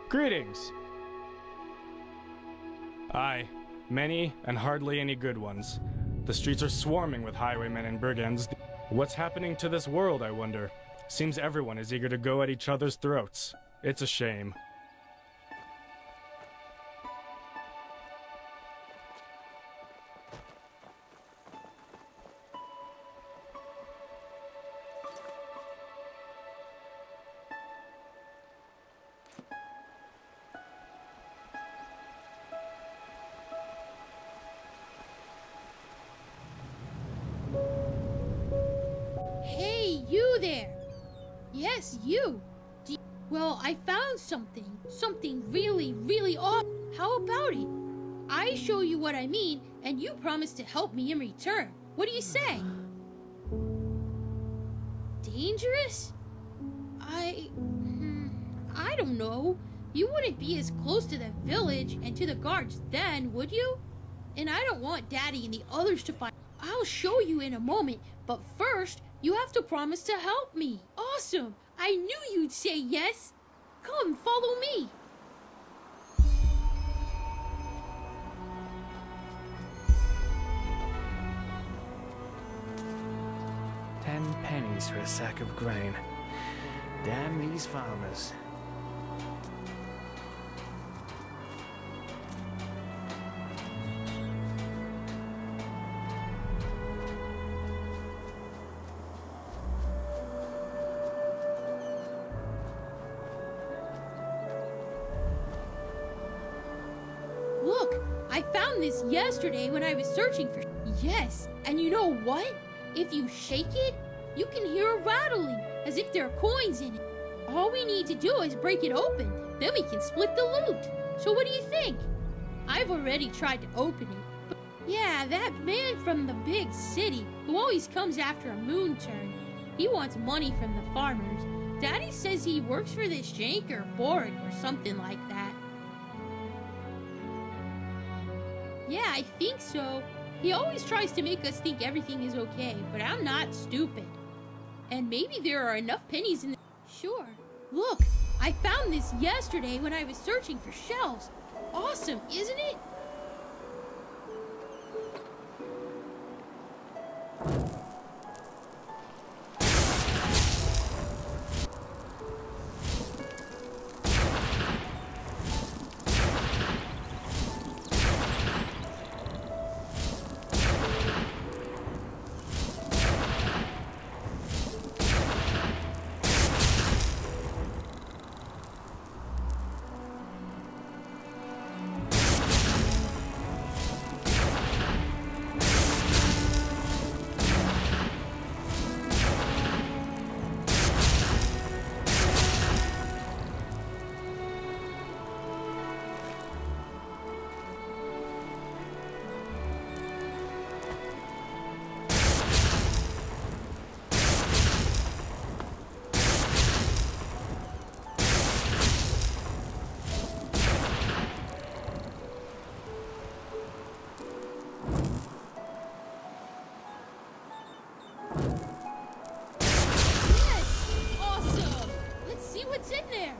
Greetings! Aye, many and hardly any good ones. The streets are swarming with highwaymen and brigands. What's happening to this world, I wonder? Seems everyone is eager to go at each other's throats. It's a shame. Hey, you there! Yes, you! Well, I found something. Something really awesome. How about it? I show you what I mean, and you promise to help me in return. What do you say? Dangerous? I don't know. You wouldn't be as close to the village and to the guards then, would you? And I don't want Daddy and the others to find. I'll show you in a moment, but first, you have to promise to help me. Awesome! I knew you'd say yes. Come, follow me. $10 for a sack of grain. Damn these farmers. Look, I found this yesterday when I was searching for... Yes, and you know what? If you shake it, you can hear a rattling, as if there are coins in it. All we need to do is break it open, then we can split the loot. So what do you think? I've already tried to open it. But yeah, that man from the big city, who always comes after a moon turn. He wants money from the farmers. Daddy says he works for this Janker board or something like that. Yeah, I think so. He always tries to make us think everything is okay, but I'm not stupid. And maybe there are enough pennies in the... Sure. Look, I found this yesterday when I was searching for shells. Awesome, isn't it? What's in there?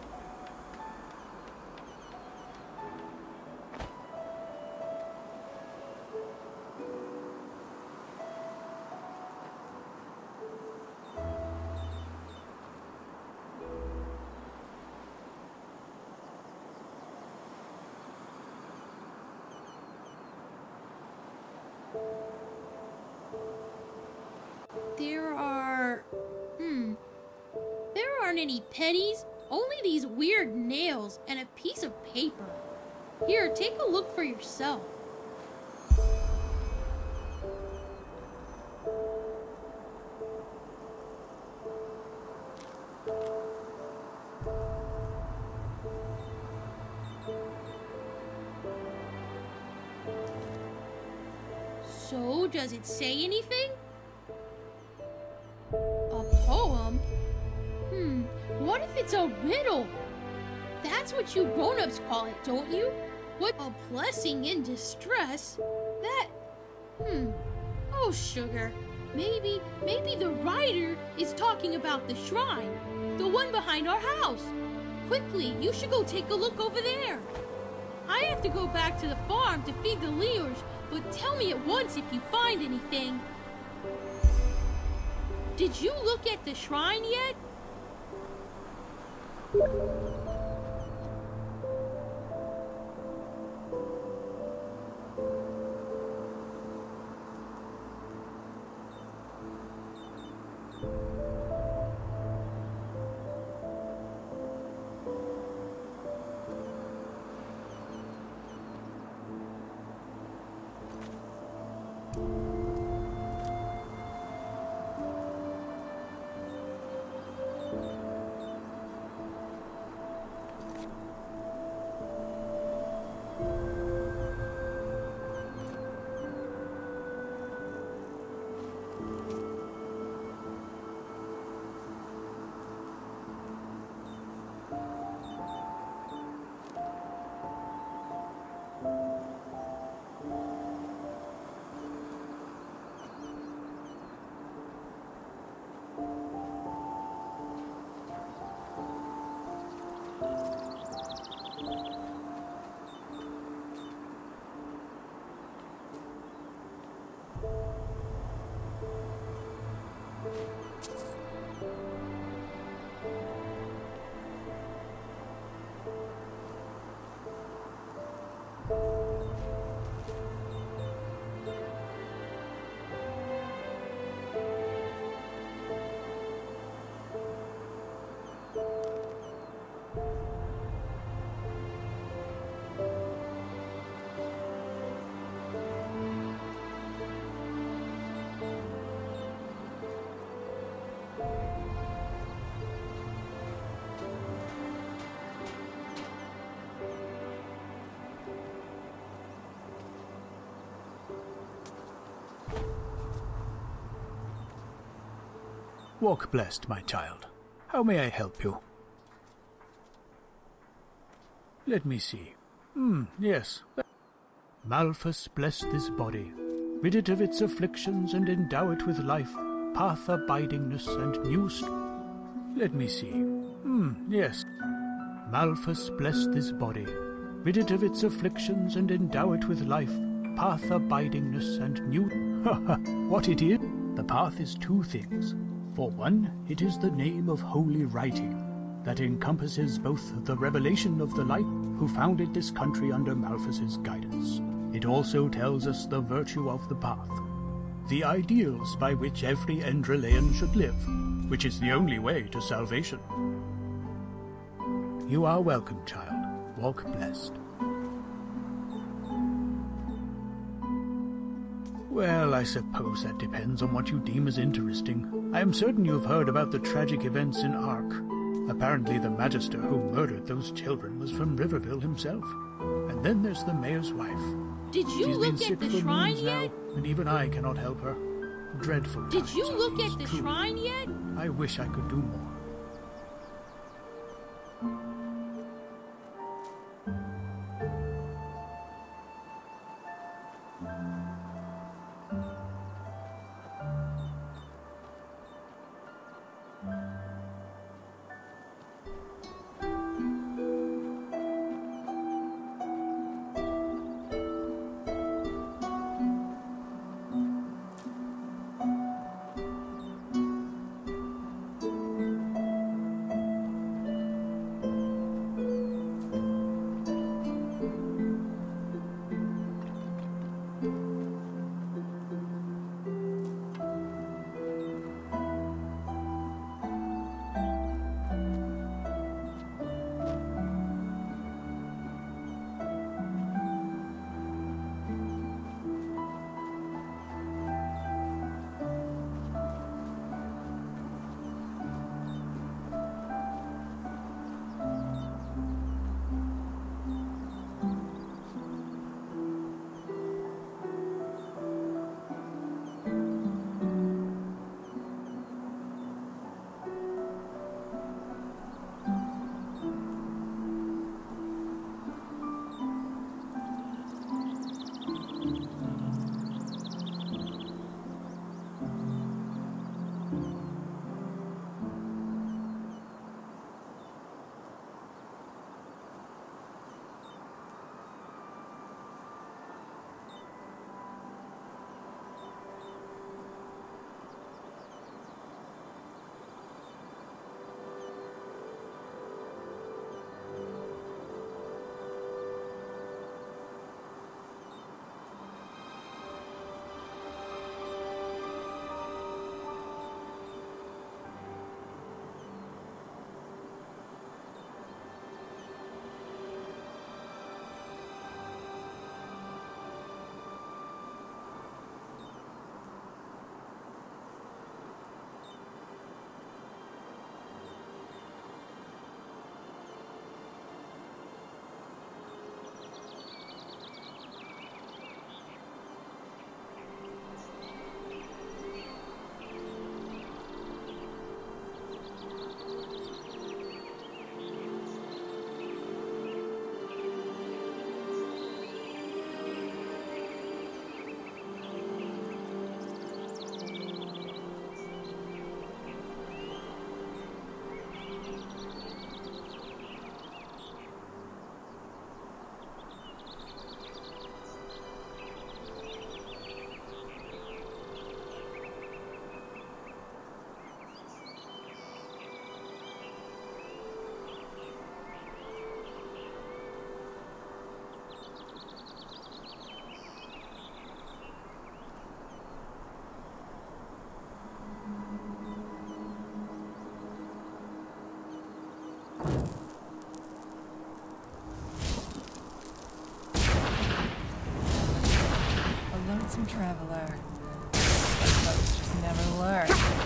There aren't any pennies, only these weird nails and a piece of paper. Here, take a look for yourself. So, does it say anything? A poem? What if it's a riddle? That's what you grown-ups call it, don't you? What, a blessing in distress? That... Oh, sugar. Maybe the writer is talking about the shrine. The one behind our house. Quickly, you should go take a look over there. I have to go back to the farm to feed the Leors, but tell me at once if you find anything. Did you look at the shrine yet? Walk blessed, my child. How may I help you? Let me see. Yes. Malphus bless this body. Rid it of its afflictions and endow it with life, path abidingness and new Let me see. Yes. Malphus bless this body. Rid it of its afflictions and endow it with life, path abidingness and new... What it is? The path is two things. For one, it is the name of holy writing that encompasses both the revelation of the light who founded this country under Malphus's guidance. It also tells us the virtue of the path, the ideals by which every Enderalayan should live, which is the only way to salvation. You are welcome, child. Walk blessed. Well, I suppose that depends on what you deem as interesting. I am certain you have heard about the tragic events in Ark. Apparently the Magister who murdered those children was from Riverville himself. And then there's the mayor's wife. Did you She's look been sick at the for shrine moons yet? now, and even I cannot help her. Dreadful Did times you are look these, at the truly. shrine yet? I wish I could do more. Awesome traveler. Folks just never learn.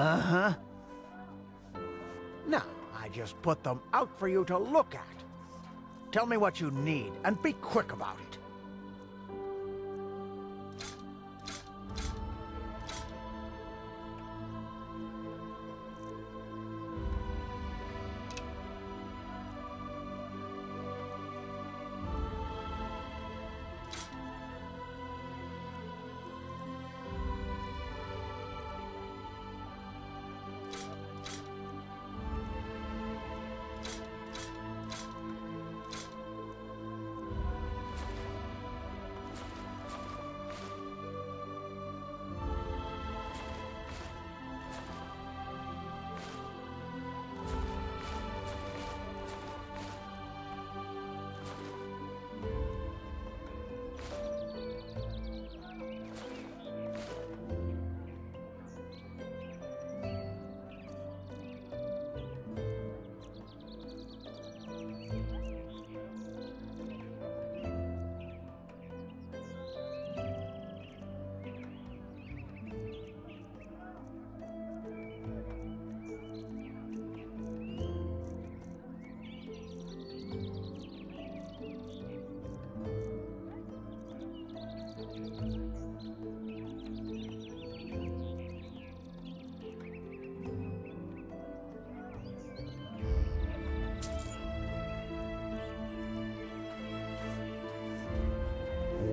Uh-huh. Now, I just put them out for you to look at. Tell me what you need, and be quick about it.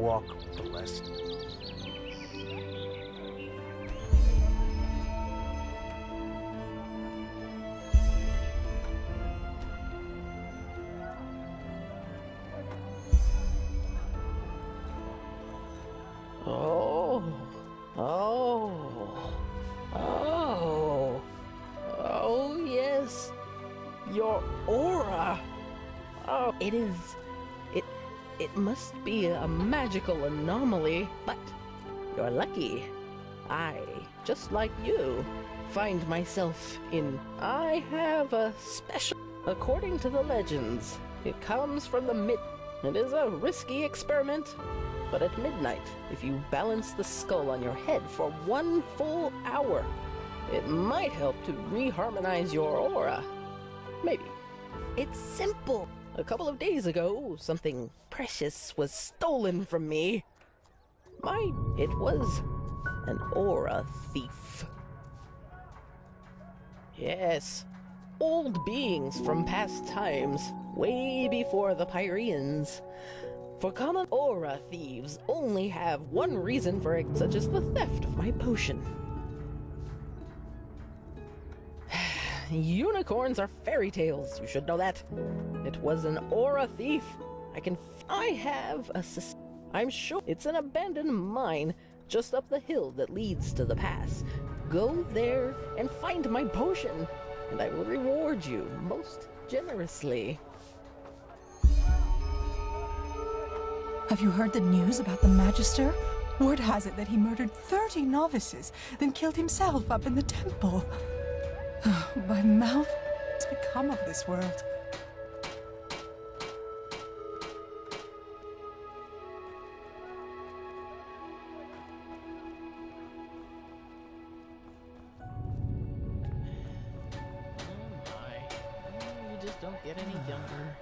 walk blessed. Oh, yes, your aura. Oh, it must be a magical anomaly, but you're lucky. I, just like you, find myself I have a special, according to the legends, it comes from the It is a risky experiment. But at midnight, if you balance the skull on your head for 1 full hour, it might help to reharmonize your aura. Maybe. It's simple. A couple of days ago, something precious was stolen from me. It was an aura thief. Yes, old beings from past times, way before the Pyreans. For common aura thieves only have one reason for it, such as the theft of my potion. Unicorns are fairy tales, you should know that. It was an aura thief. I have a I'm sure it's an abandoned mine just up the hill that leads to the pass. Go there and find my potion, and I will reward you most generously. Have you heard the news about the Magister? Word has it that he murdered 30 novices, then killed himself up in the temple. By mouth, what's become of this world? Oh my. You just don't get any younger.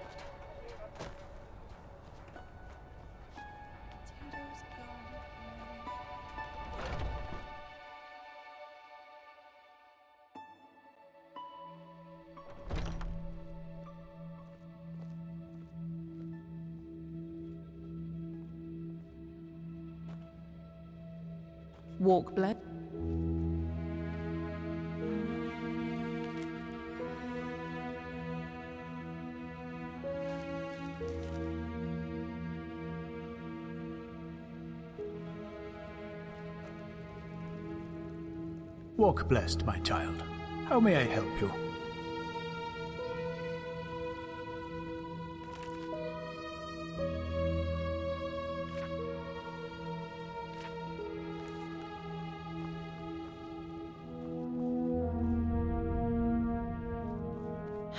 Walk blade. Walk blessed, my child. How may I help you?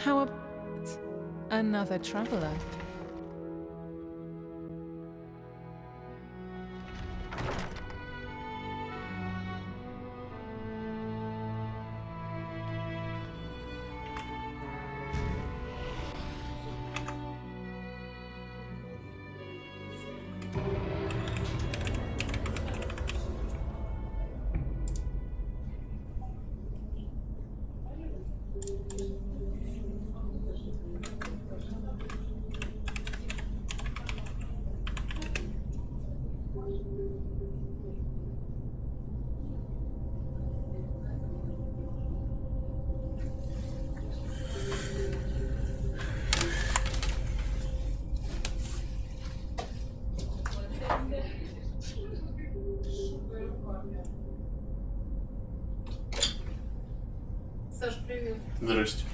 How about another traveler? Здрасте.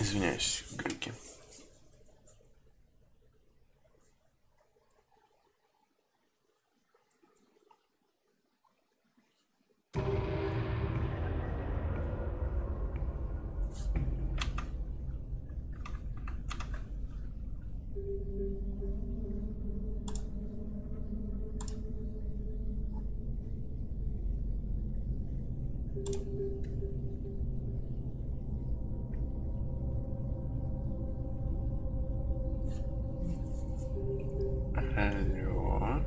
Извиняюсь, глюки. Алло.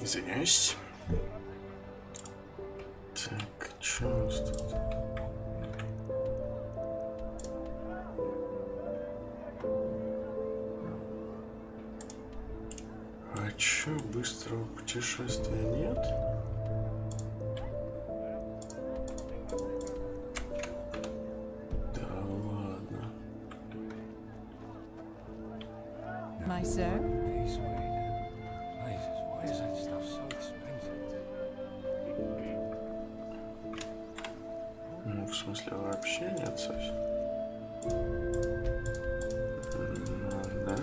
Извиняюсь. Так, что у нас тут? А чё, быстрого путешествия нет? Да ладно. My sir? Ну, в смысле, вообще нет совсем. Ну, да.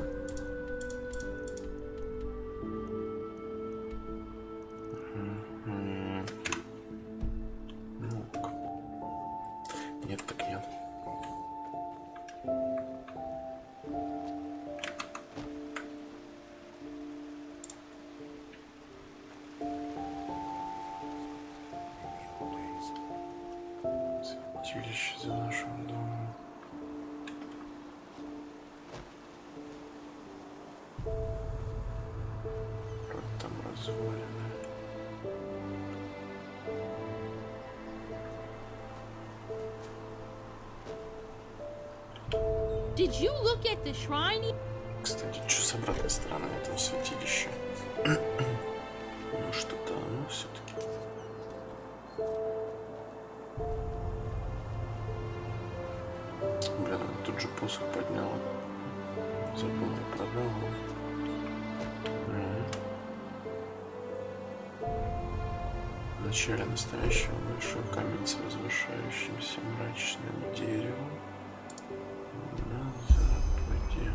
Ну-ка. Нет, так нет. Святилище за нашим домом. Как там развалины. Did you look at the shrine? Кстати, что с обратной стороны этого святилища? Ну, что-то оно все-таки. Блин, он тут же посох поднял. Забыл, я продал его. В начале настоящего большой камень с возвышающимся мрачным деревом. На западе.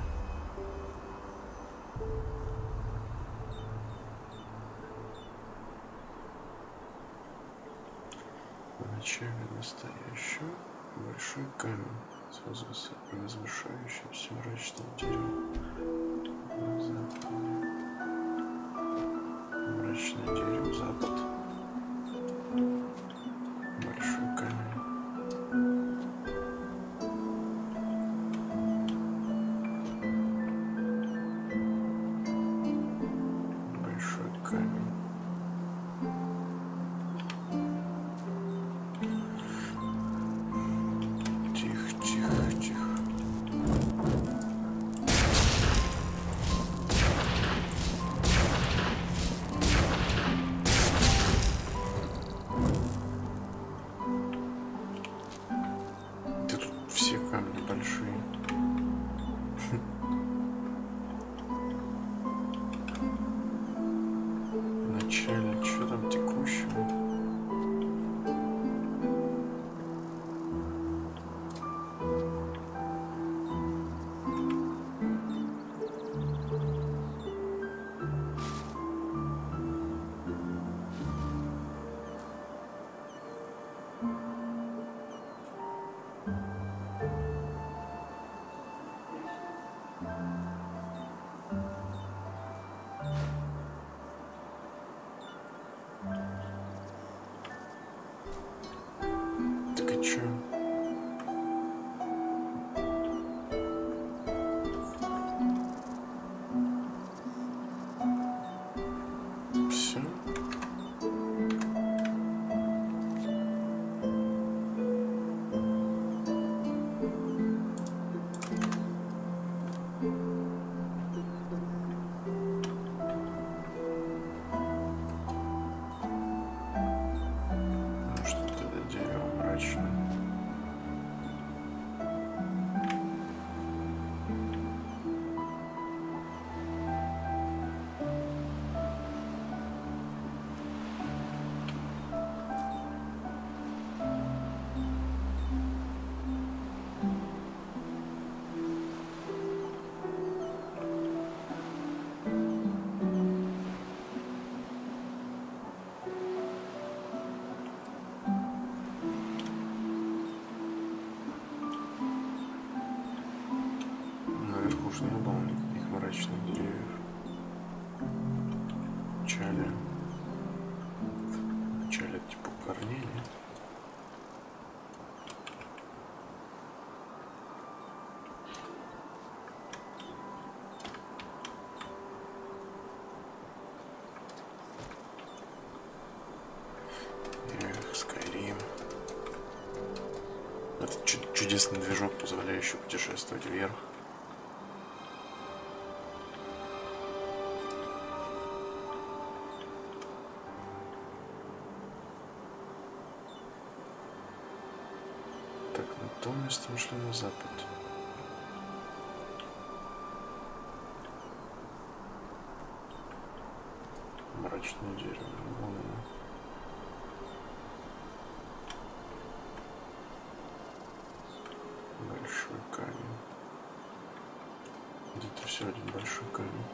В начале настоящего большой камень с возвышающимся мрачным деревом. На западе. Мрачное дерево, запад. Большой камень. Большой камень. Тихо, тихо, тихо. Так и чё? Все? Ну что тогда дерево мрачное? Наверху уж не было никаких мрачных деревьев. Вначале типа корней, нет? Эх, Skyrim. Это чудесный движок, позволяющий путешествовать вверх. Так, на то место мы шли на запад. Мрачное дерево. Вон оно. Большой камень. Где-то все один большой камень.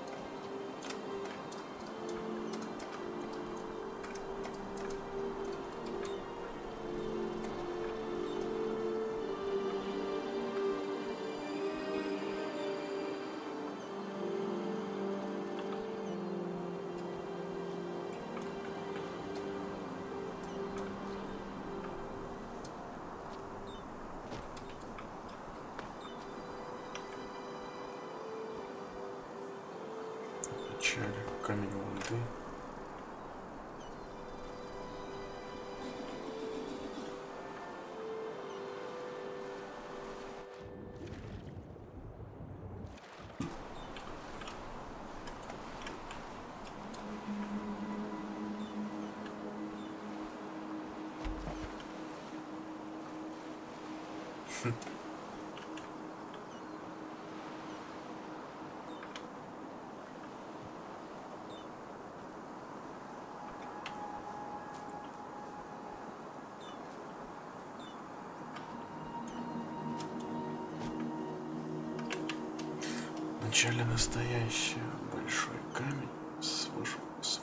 Вначале камень воды. Вначале настоящий большой камень с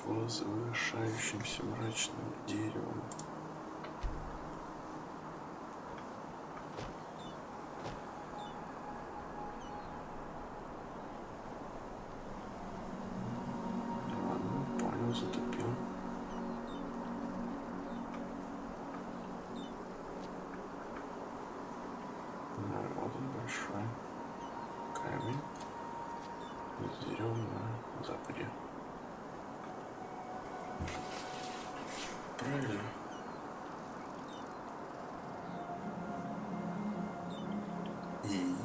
возвышающимся мрачным деревом. Ладно, понял, затупил. Ну, вот он большой камень. С деревом на западе. Правильно. И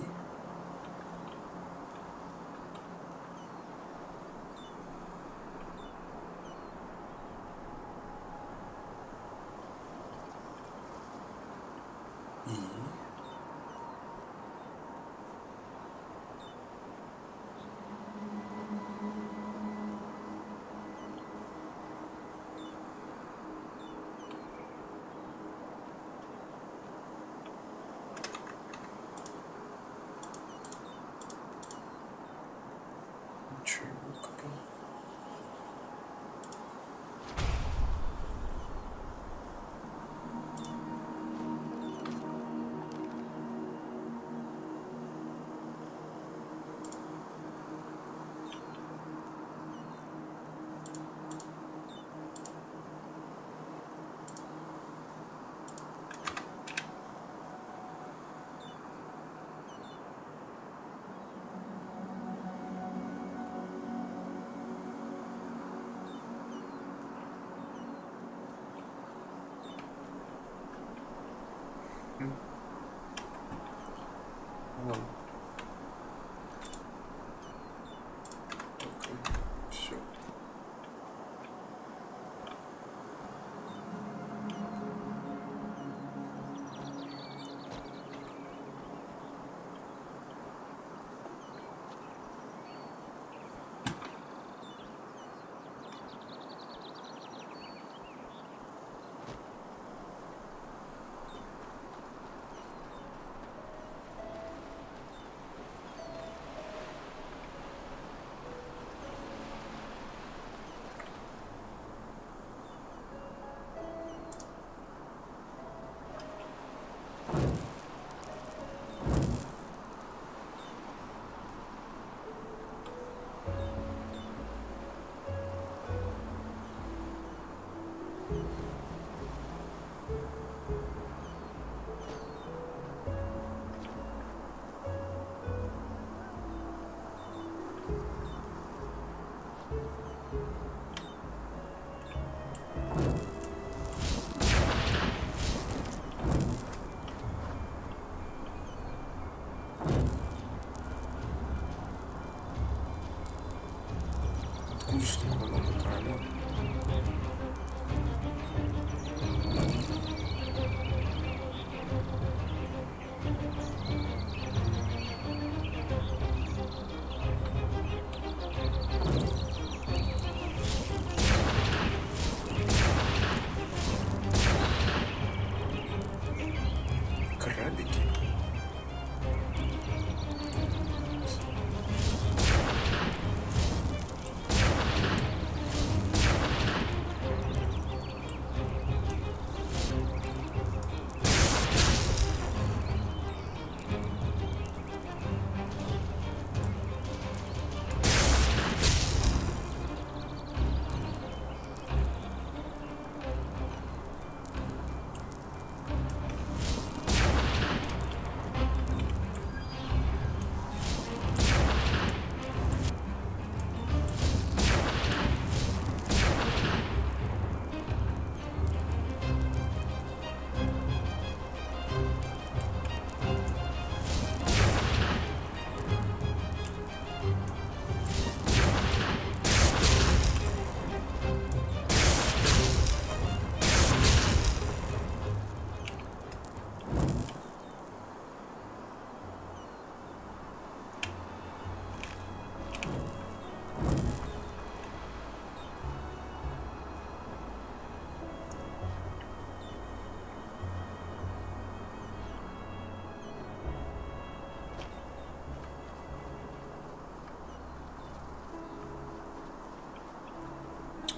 Ладно. Окей, все. Откуда столько много королев? Крабики.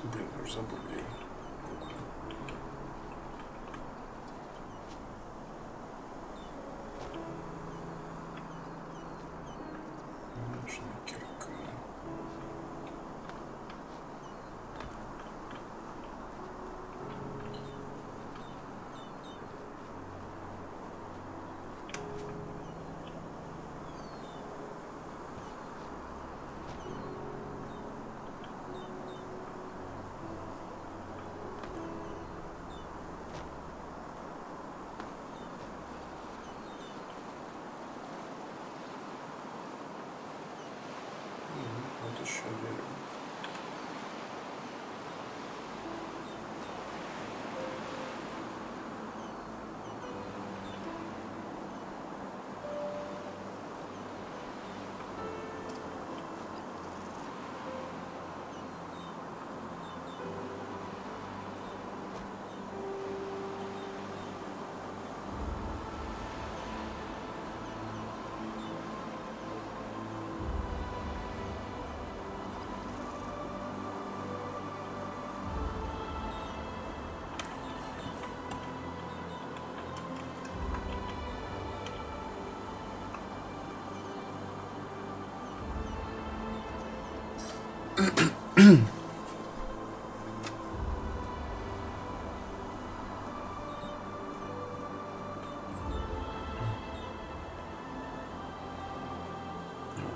Блин, я уже забыл, где я. Нужна кирка. Вот еще дерево.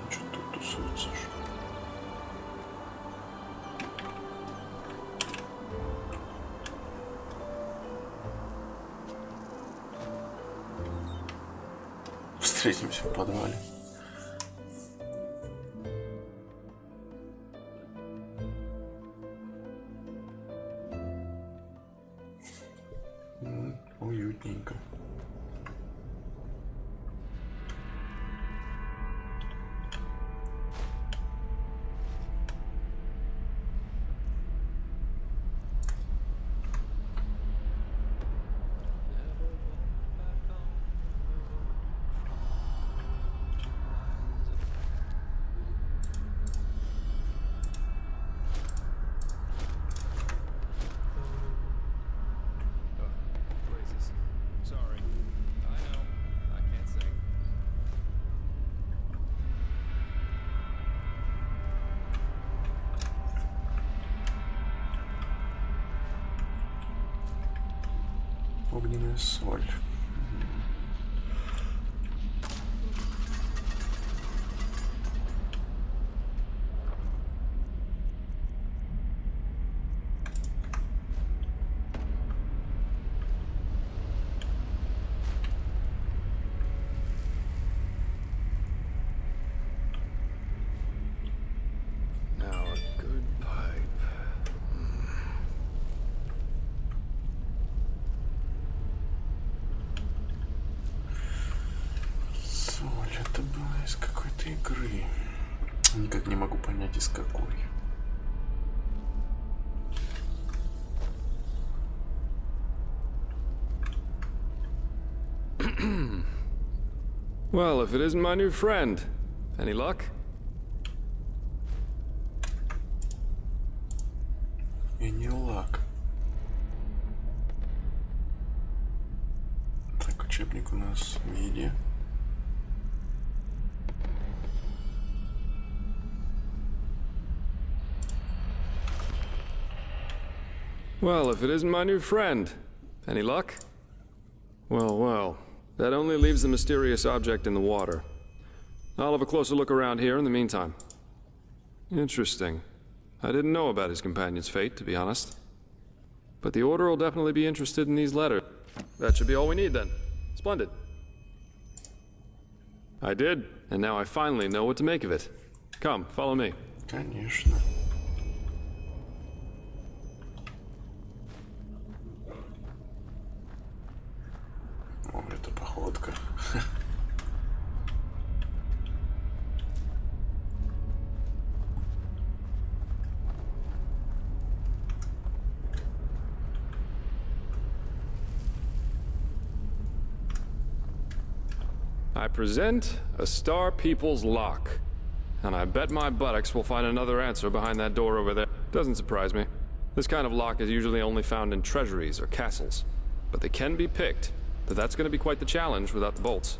Что тут тусуется? Встретимся в подвале. Уютненько. Огненная соль. Now a good pipe. Соль, это было из какой-то игры. Никак не могу понять, из какой. Well, if it isn't my new friend. Any luck? И не лак. Так, учебник у нас в виде. Well, if it isn't my new friend. Any luck? Well, well. That only leaves the mysterious object in the water. I'll have a closer look around here in the meantime. Interesting. I didn't know about his companion's fate, to be honest. But the Order will definitely be interested in these letters. That should be all we need then. Splendid. I did, and now I finally know what to make of it. Come, follow me. Конечно. О, это походка. I present a Star People's lock. And I bet my buttocks we'll find another answer behind that door over there. Doesn't surprise me. This kind of lock is usually only found in treasuries or castles. But they can be picked, but that's going to be quite the challenge without the bolts.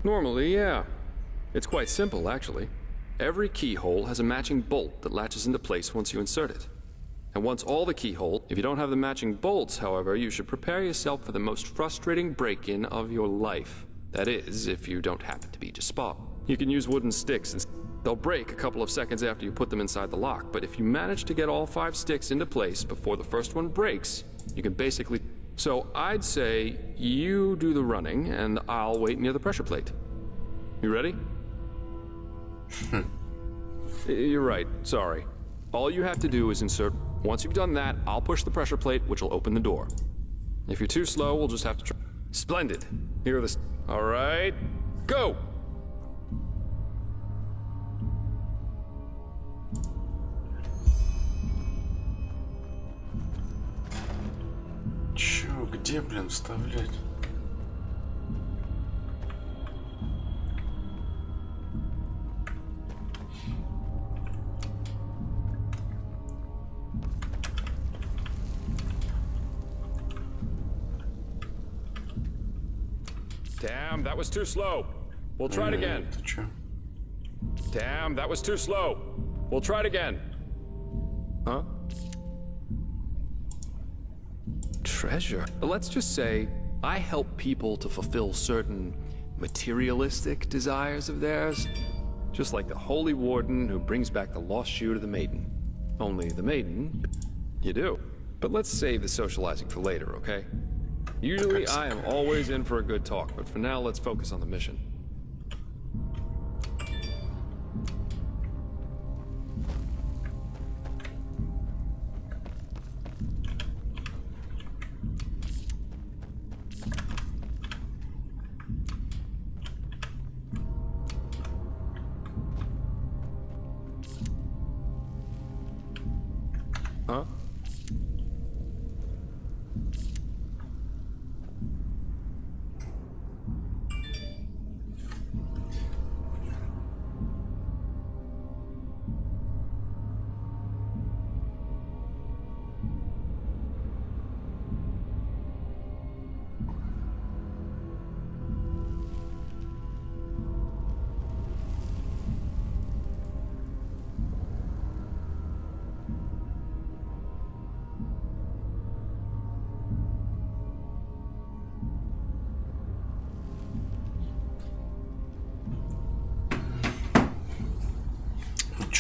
Normally, yeah. It's quite simple, actually. Every keyhole has a matching bolt that latches into place once you insert it. And once all the keyholes, if you don't have the matching bolts, however, you should prepare yourself for the most frustrating break-in of your life. That is, if you don't happen to be just spot. You can use wooden sticks, and they'll break a couple of seconds after you put them inside the lock, but if you manage to get all 5 sticks into place before the first one breaks, you can basically... So I'd say you do the running, and I'll wait near the pressure plate. You ready? You're right, sorry. All you have to do is insert... Once you've done that, I'll push the pressure plate, which will open the door. If you're too slow, we'll just have to try... Splendid. Here are the... All right, go! Чё, где, блин, вставлять? Damn, that was too slow. We'll try it again. Ты чё? Damn, that was too slow. We'll try it again. Huh? Treasure? Let's just say I help people to fulfill certain materialistic desires of theirs. Just like the Holy Warden who brings back the lost shoe to the maiden. Only the maiden, you do. But let's save the socializing for later, okay? Usually I am always in for a good talk, but for now let's focus on the mission.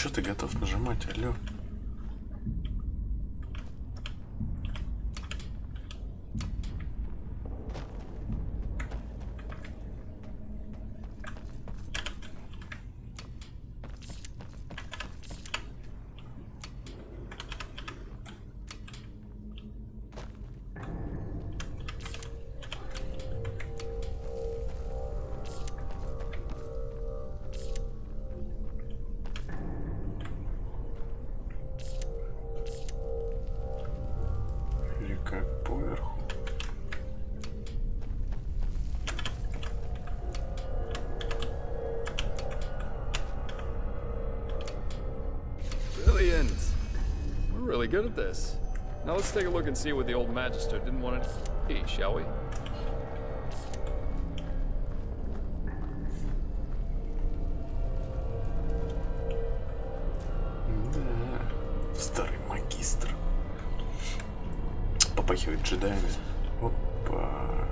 что ты готов нажимать, алло? Или как поверху? Brilliant! We're really good at this. Now let's take a look and see what the old Magister didn't want to see, shall we? Да, старый магистр. Попахивает джедаями. Опа.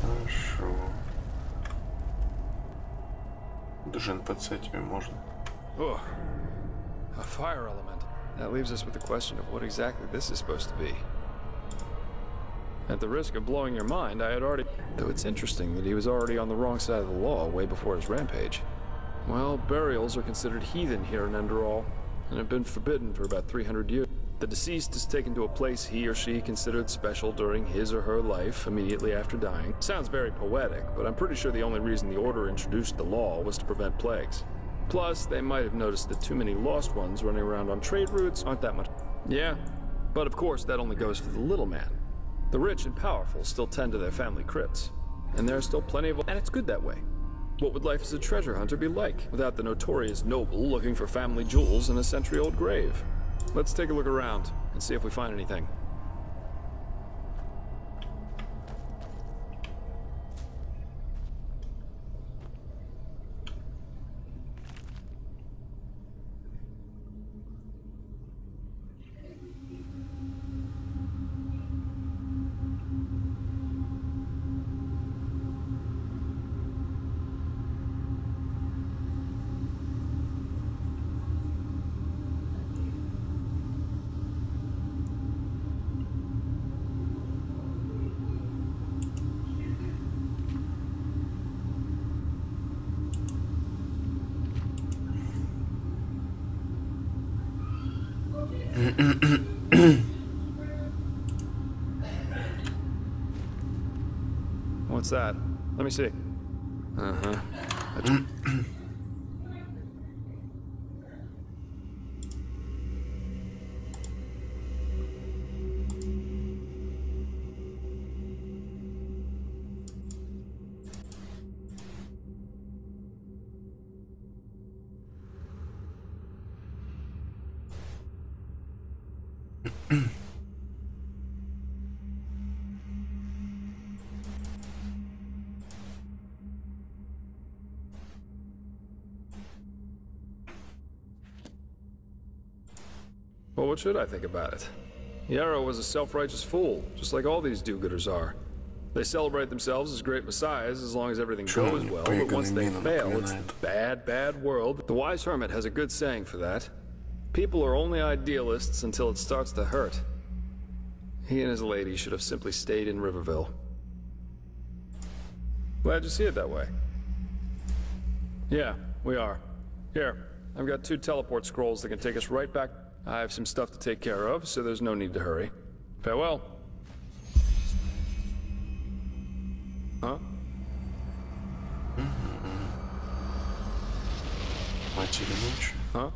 Хорошо. Даже НПЦ тебе можно. Ugh. A fire element. That leaves us with the question of what exactly this is supposed to be. At the risk of blowing your mind, I had already... Though it's interesting that he was already on the wrong side of the law way before his rampage. Well, burials are considered heathen here in Enderal, and have been forbidden for about 300 years. The deceased is taken to a place he or she considered special during his or her life, immediately after dying. Sounds very poetic, but I'm pretty sure the only reason the Order introduced the law was to prevent plagues. Plus, they might have noticed that too many lost ones running around on trade routes aren't that much. Yeah, but of course that only goes for the little man. The rich and powerful still tend to their family crypts, and there are still plenty of... And it's good that way. What would life as a treasure hunter be like without the notorious noble looking for family jewels in a century-old grave? Let's take a look around and see if we find anything. What's that? Let me see. Uh-huh. Well, what should I think about it? Yarrow was a self-righteous fool, just like all these do-gooders are. They celebrate themselves as great messiahs as long as everything goes well, but once they fail, it's the bad, bad world. The wise hermit has a good saying for that. People are only idealists until it starts to hurt. He and his lady should have simply stayed in Riverville. Glad you see it that way. Yeah, we are. Here, I've got 2 teleport scrolls that can take us right back. I have some stuff to take care of, so there's no need to hurry. Farewell. Huh? Мать или ночь? Huh?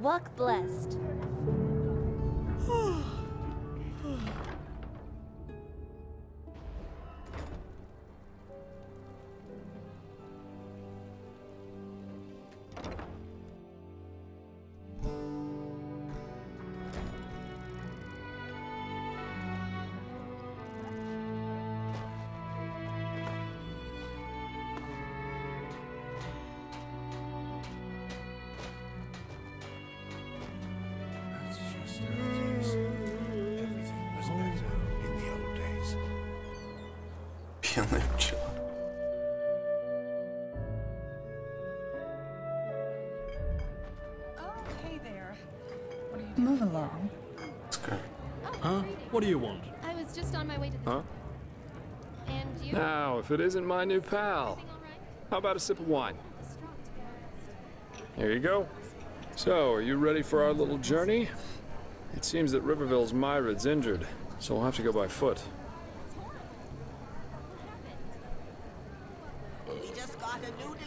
Walk blessed. Пьяная пчела. Oh, hey there. What are you doing? Move along. Skyrim. Huh? What do you want? I was just on my way to the... Huh? And you? Now, if it isn't my new pal. How about a sip of wine? Here you go. So, are you ready for our little journey? It seems that Riverville's Myrid's injured, so we'll have to go by foot.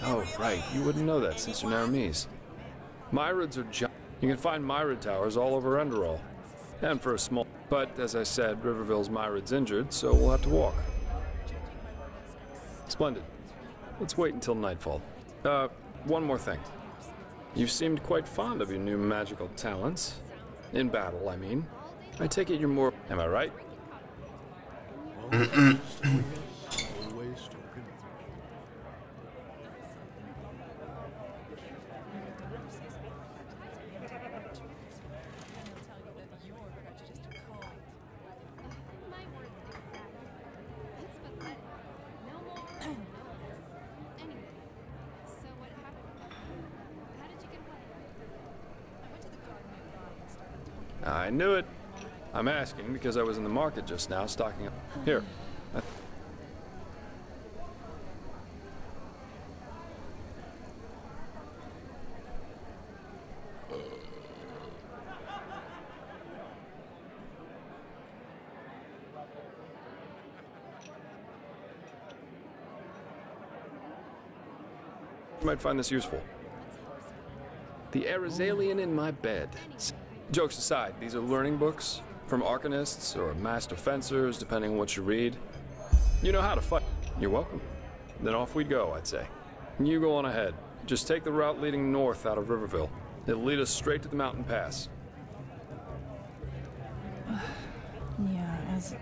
Oh, right. You wouldn't know that since you're Naramese. Myrids are giant. You can find Myrid towers all over Enderal. And for a small... But, as I said, Riverville's Myrid's injured, so we'll have to walk. Splendid. Let's wait until nightfall. One more thing. You seemed quite fond of your new magical talents. In battle, I mean. I take it you're more... Am I right? I knew it. I'm asking because I was in the market just now stocking up. Here. You might find this useful. The Arizalian in my bed. Jokes aside, these are learning books from arcanists or master fencers, depending on what you read. You know how to fight. You're welcome. Then off we'd go, I'd say. You go on ahead. Just take the route leading north out of Riverville. It'll lead us straight to the mountain pass. Yeah, as...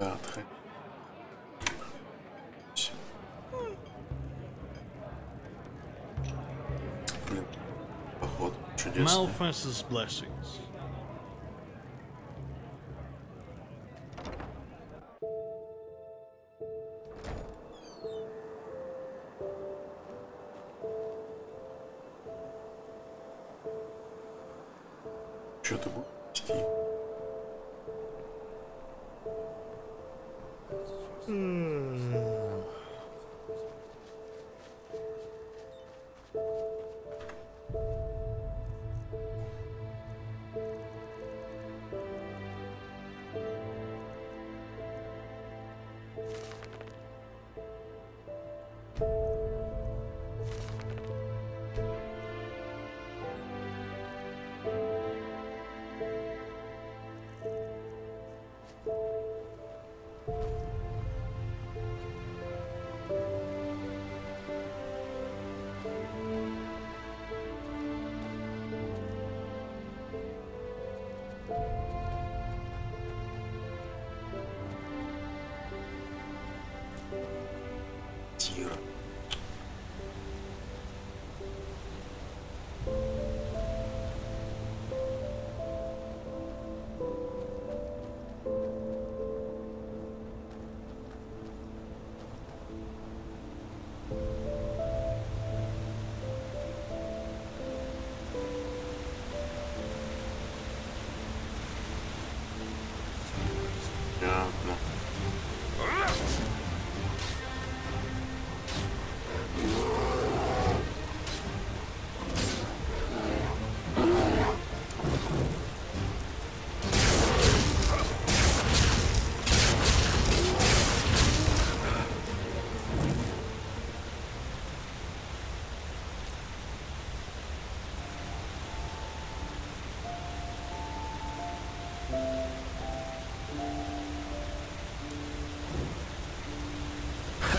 Да, отходи. Блин, поход чудесный. Malphas's blessings. Что ты будешь вести? Тира. Понятно.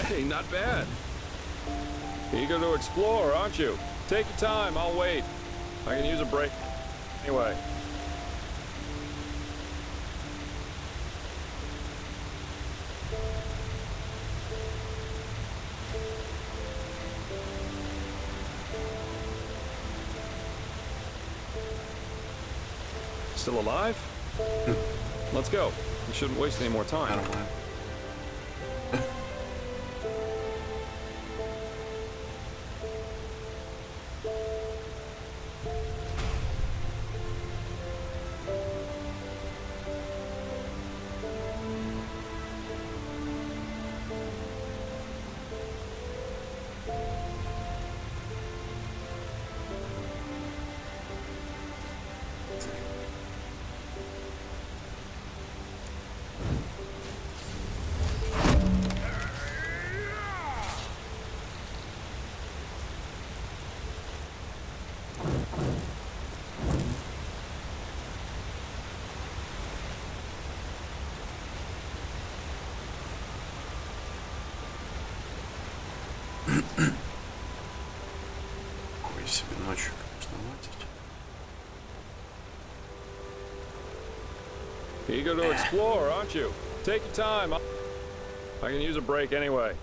Hey, not bad. Eager to explore, aren't you? Take your time, I'll wait. I can use a break. Anyway. Still alive? Let's go. We shouldn't waste any more time. I don't mind. Такой себе ночью, конечно, лазить. Eager to explore, aren't you? Take your time. I can use a break anyway.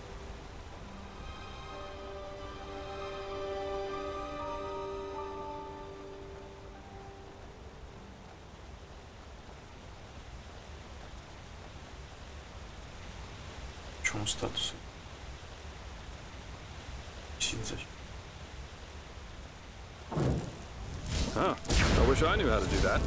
В чем статус? Сидит зачем? Huh. I wish I knew how to do that.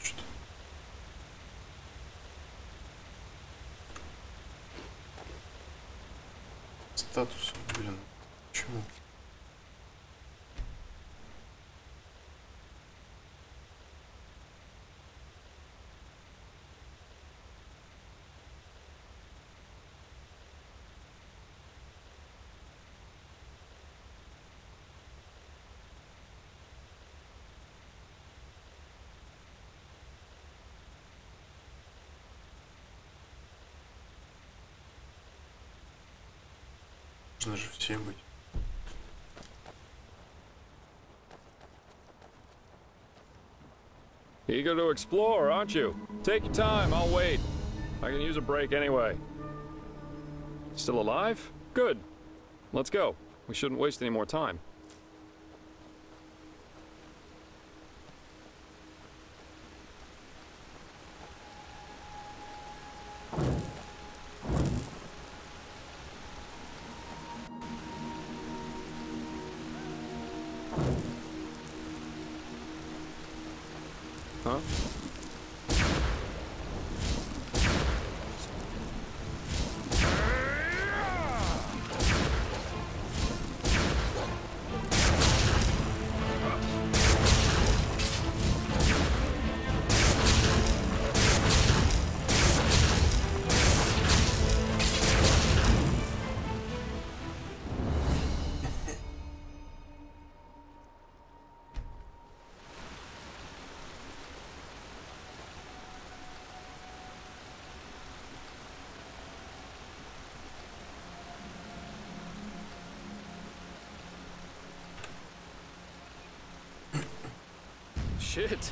Что? Статус, блин. Почему? Должны же все быть. Eager to explore, aren't you? Take your time, I'll wait. I can use a break anyway. Still alive? Good. Let's go. We shouldn't waste any more time. Huh? Shit.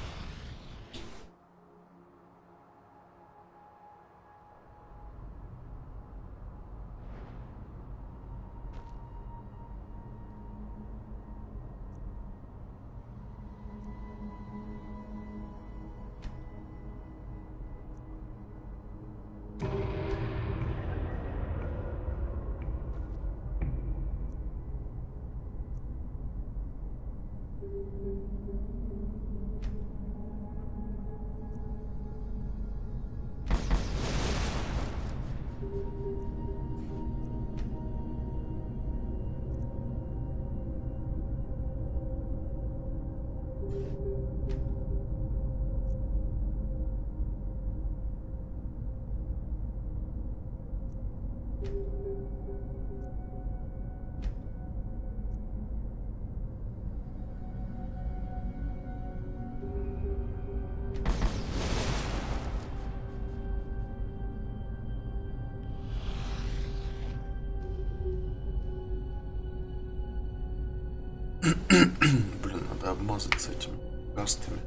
Блин, надо обмазаться этими кастами.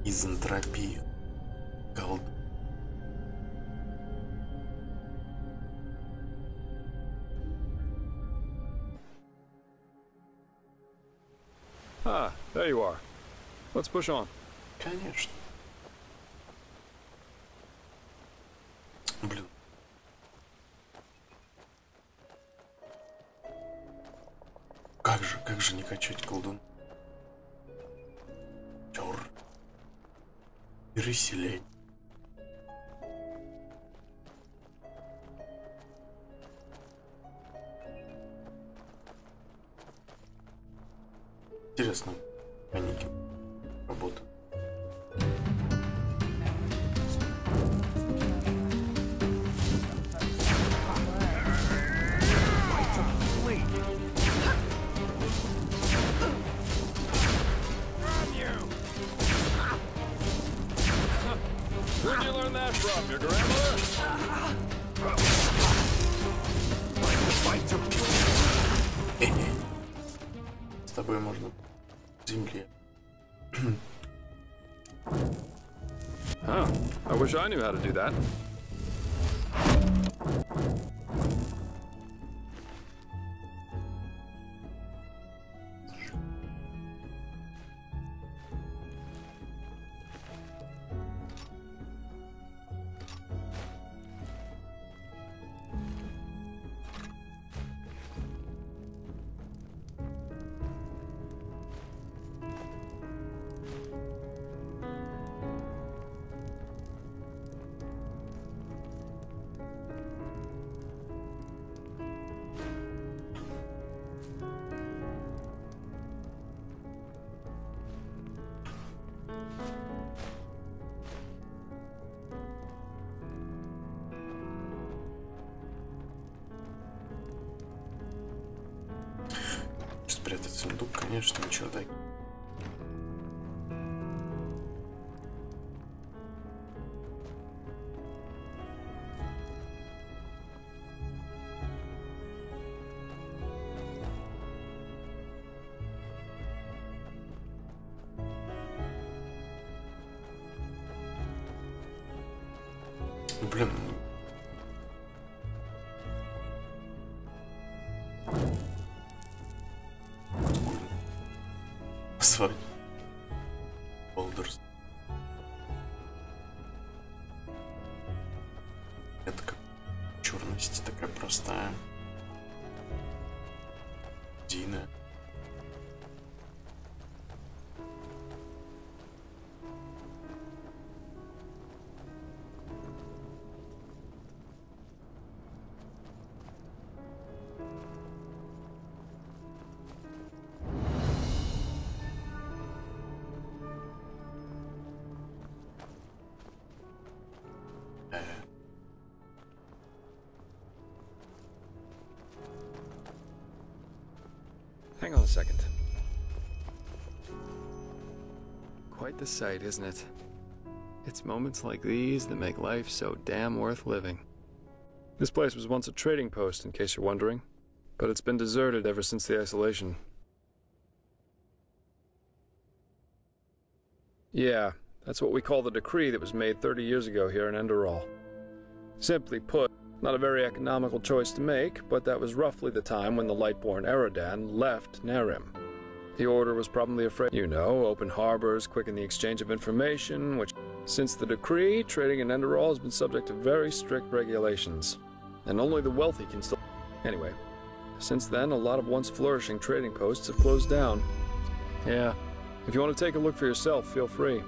Изентропия. Голд. Ah, there you are. Let's push on. Конечно. Блин. Как же не качать колдун? Чур. Переселень. Интересно, механики работают. Where'd you learn that from? Your grandmother? С тобой можно в земле. Huh. I wish I knew how to do that. Спрятать сундук, конечно, на чердаке. Блин. Назвать. Boulders. Это как черность такая простая. Дина. Hang on a second. Quite the sight, isn't it? It's moments like these that make life so damn worth living. This place was once a trading post, in case you're wondering, but it's been deserted ever since the isolation. Yeah, that's what we call the decree that was made 30 years ago here in Enderal. Simply put, not a very economical choice to make, but that was roughly the time when the Lightborn Eradan left Nerim. The Order was probably afraid, you know, open harbors, quicken the exchange of information, which, since the decree, trading in Enderal has been subject to very strict regulations, and only the wealthy can still... Anyway, since then, a lot of once flourishing trading posts have closed down. Yeah, if you want to take a look for yourself, feel free.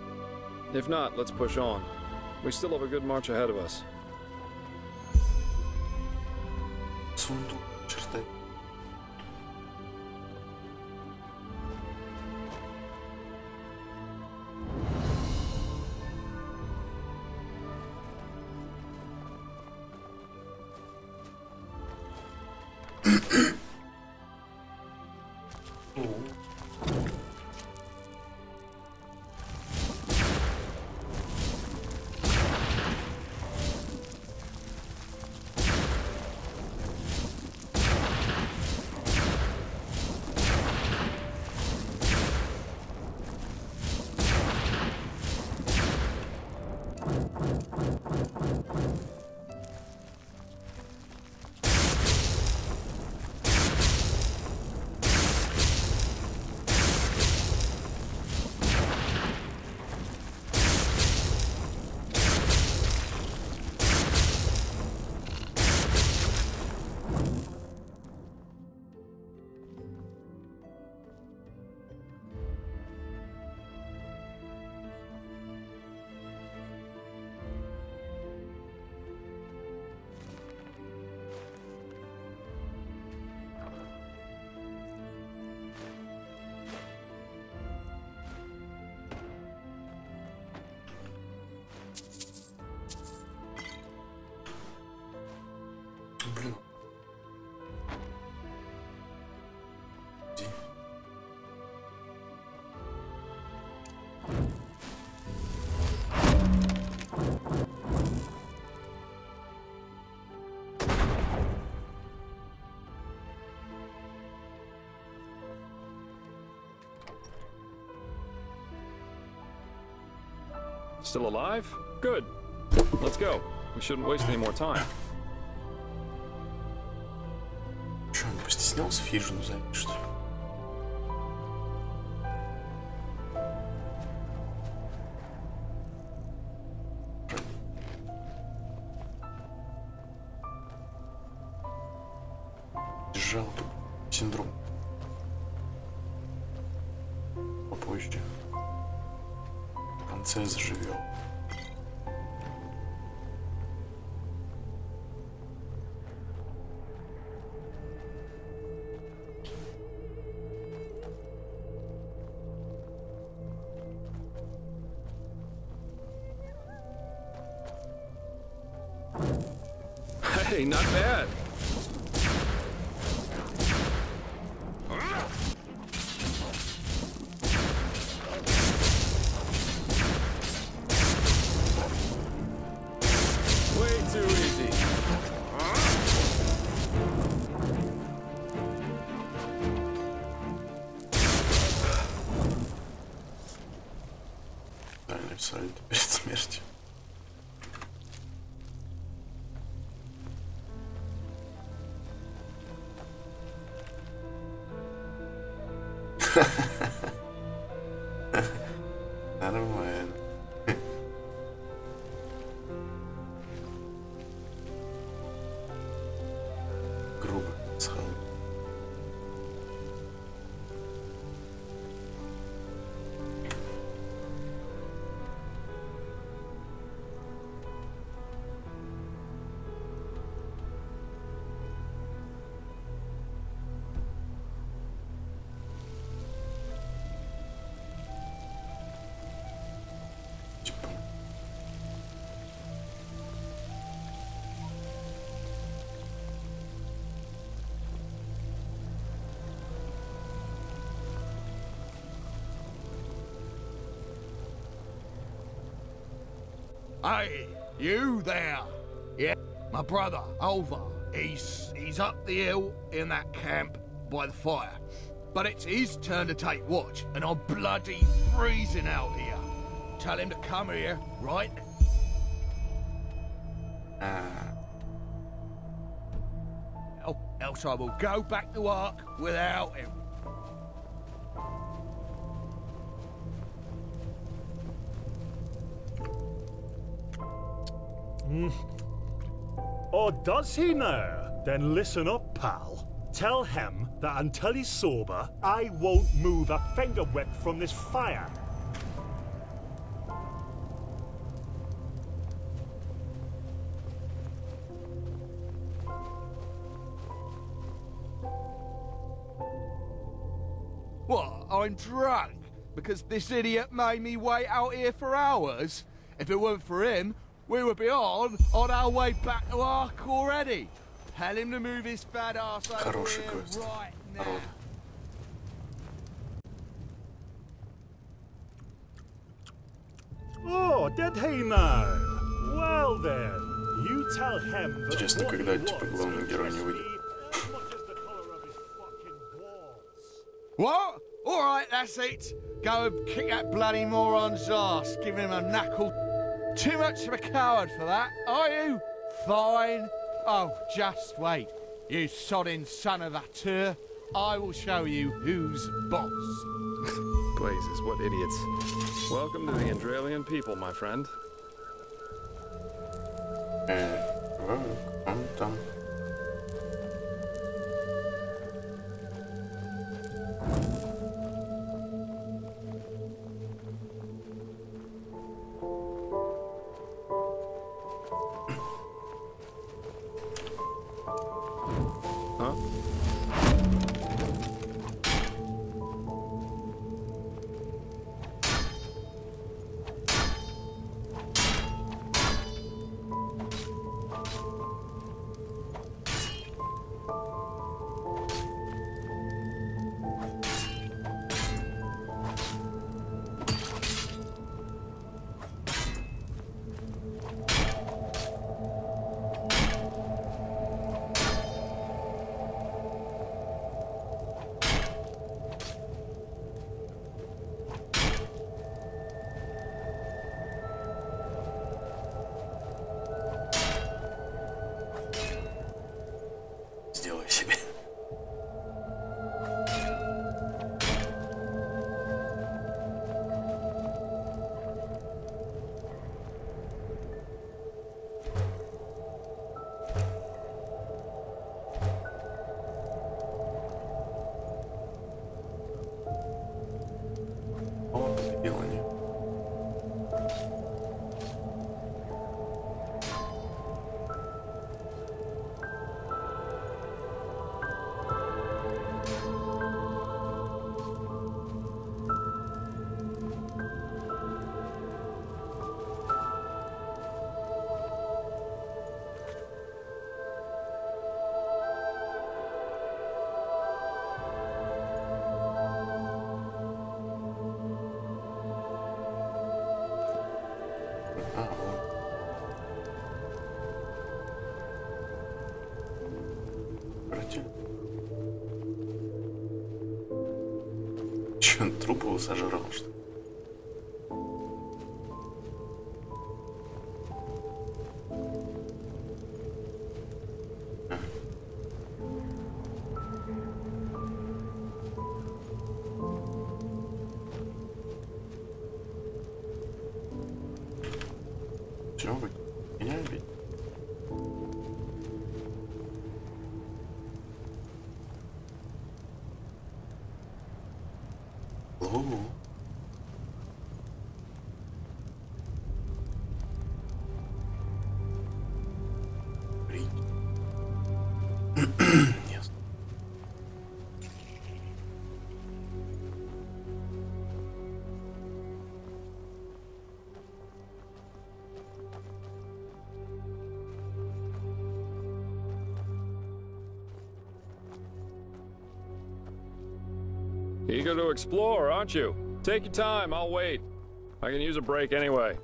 If not, let's push on. We still have a good march ahead of us. Сундук, чертай. Блин. Still alive? Good. Let's go. We shouldn't waste any more time. Че, он постеснялся хижину занять, что ли? Держал тут синдром. Попозже. В конце заживет. Hey, not bad. Way too easy. Дальше сальто перед смертью. Нормально. Грубо сказал. Hey, you there? Yeah, my brother, Olvar. He's up the hill in that camp by the fire. But it's his turn to take watch, and I'm bloody freezing out here. Tell him to come here, right? Else I will go back to Ark without him. Or does he now? Then listen up, pal. Tell him that until he's sober, I won't move a finger whip from this fire. What, I'm drunk? Because this idiot made me wait out here for hours? If it weren't for him, we would be on our way back to Ark already. Tell him to move his fat ass over here right now. Oh, did he now? Well then, you tell him that. Интересно, когда типа главный герой не выйдет. What? All right, that's it. Go and kick that bloody moron's ass. Give him a knuckle. Too much of a coward for that, are you? Fine. Oh, just wait. You sodding son of a tur. I will show you who's boss. Blazes, what idiots. Welcome to the Enderalian people, my friend. Он там. Сделай себе. О, сделали. Че, он труп его сожрал, что ли? Все, вы меня любите. Лу-лу. Ясно. Eager to explore, aren't you? Take your time, I'll wait. I can use a break anyway.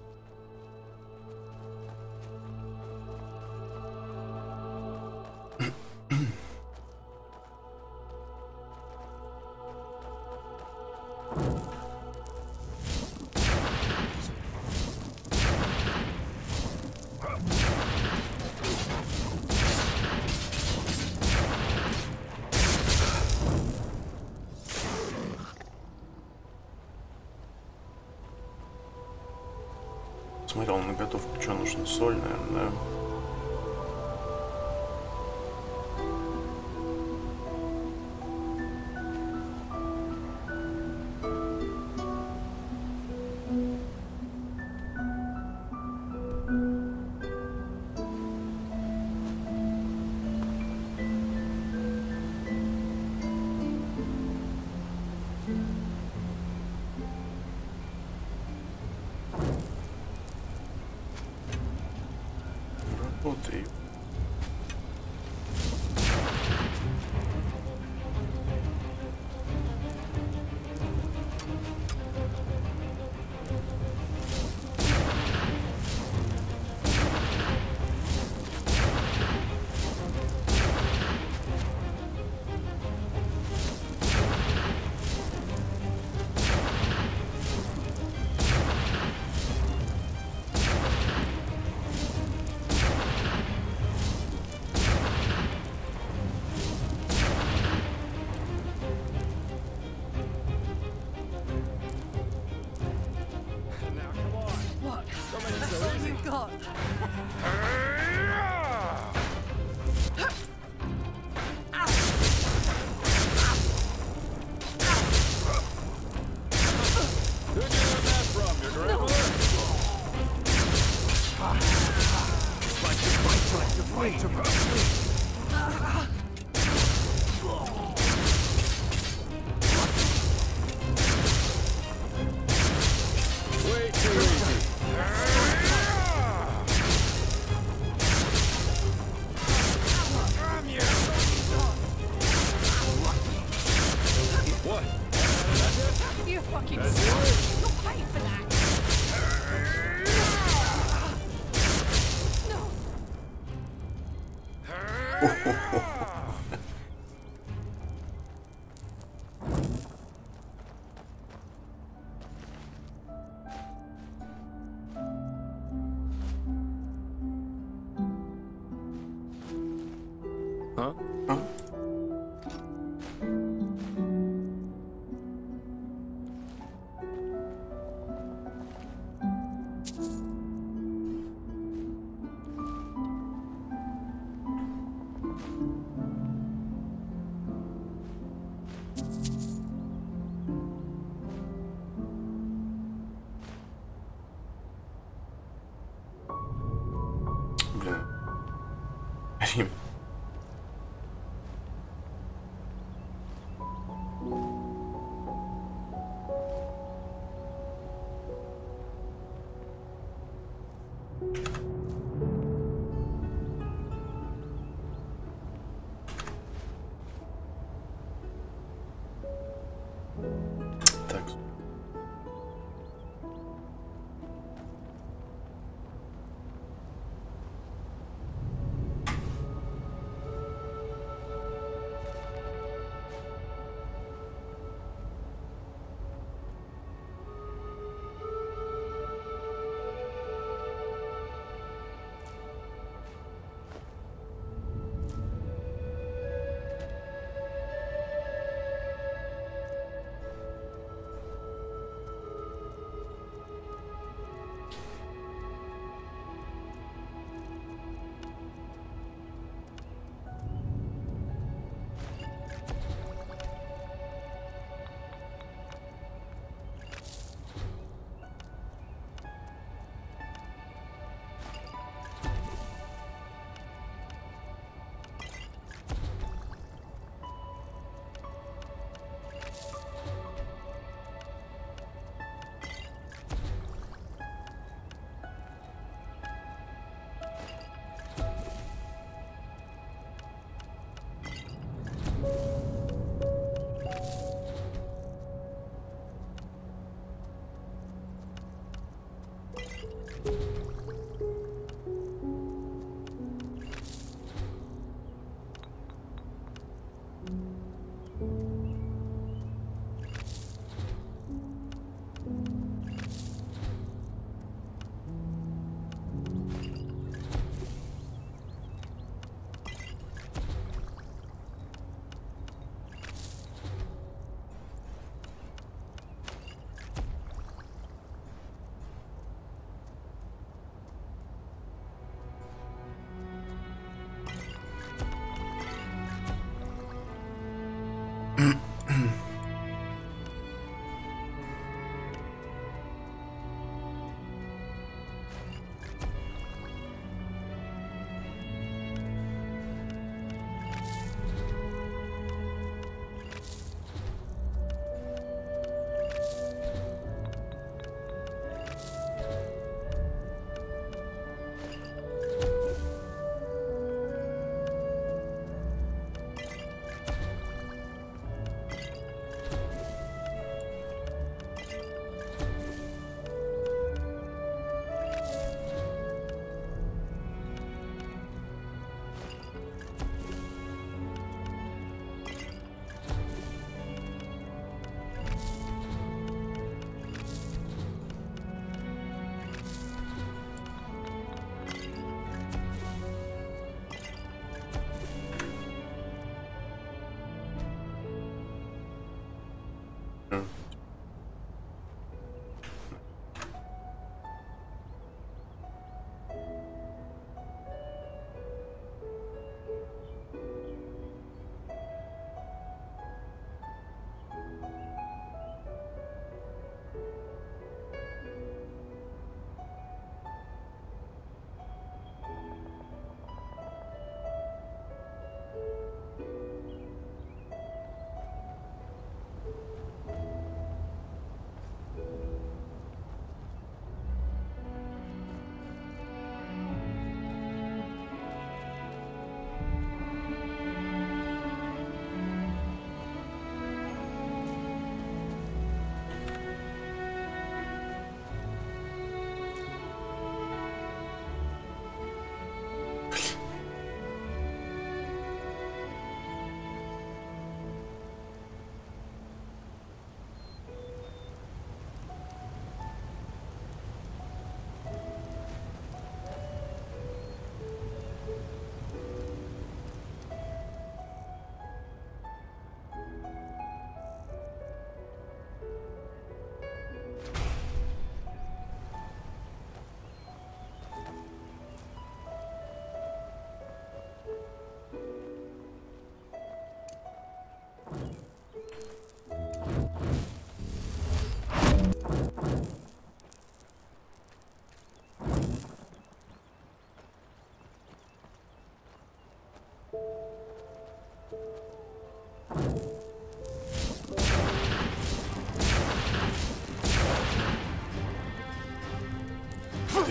Смотрел на готовку, что нужно, соль, наверное, да? Работай. Huh? Huh? Блин. Рим. Так.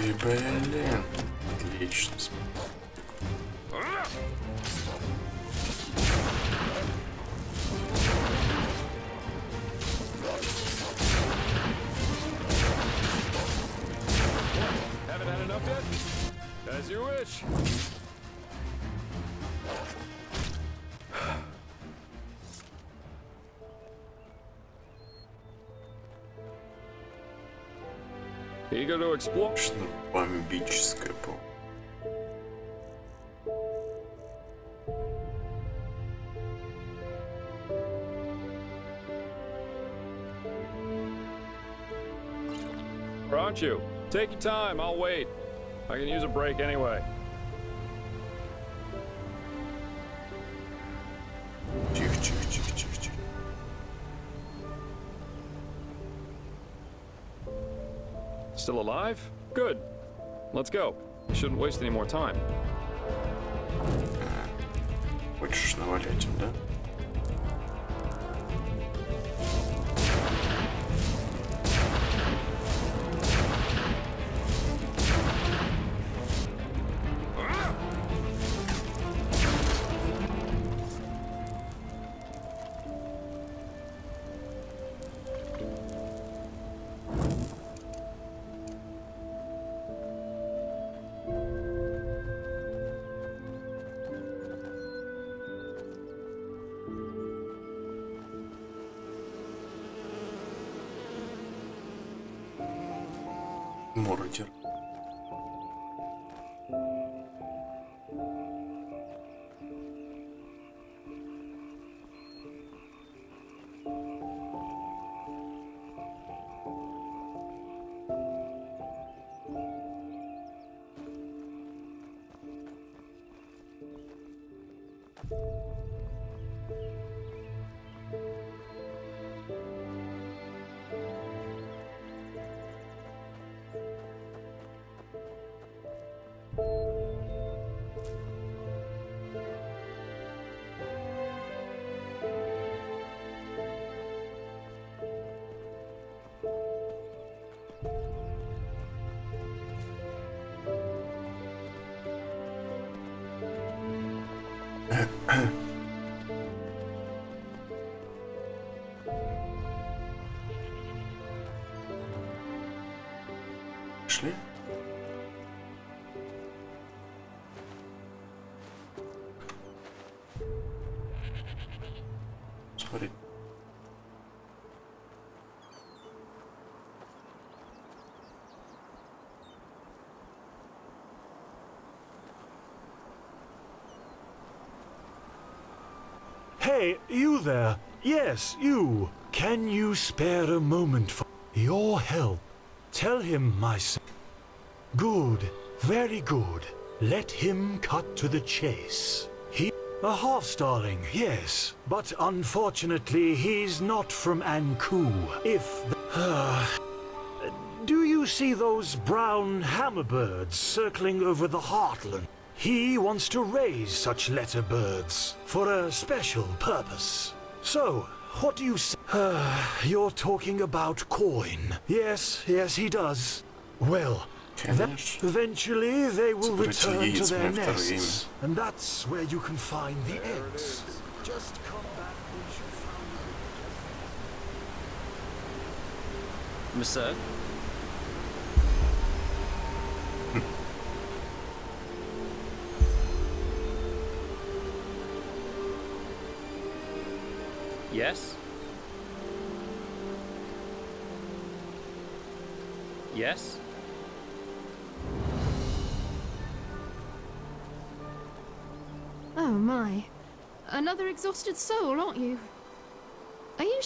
Ой, блин. Отлично. Haven't had enough yet? As you wish. Eager to explore? Бомбическая пол. Or aren't you? Take your time, I'll wait. I can use a break anyway. Тихо, тихо, тихо, тихо, тихо. Still alive? Good. Let's go. We shouldn't waste any more time. Хочешь навалять им, да? Мородер. Шли? Смотри. Hey, you there? Yes, you. Can you spare a moment for your help? Tell him, my son. Good, very good. Let him cut to the chase. A half-starling, yes. But unfortunately, he's not from Anku. Do you see those brown hammerbirds circling over the heartland? He wants to raise such letter birds for a special purpose. So, what do you say? You're talking about coin. Yes, yes, he does. Well, eventually they will return to their nests. And that's where you can find the eggs. Just come back once you found Monsieur? Yes? Yes? Oh my. Another exhausted soul, aren't you? Are you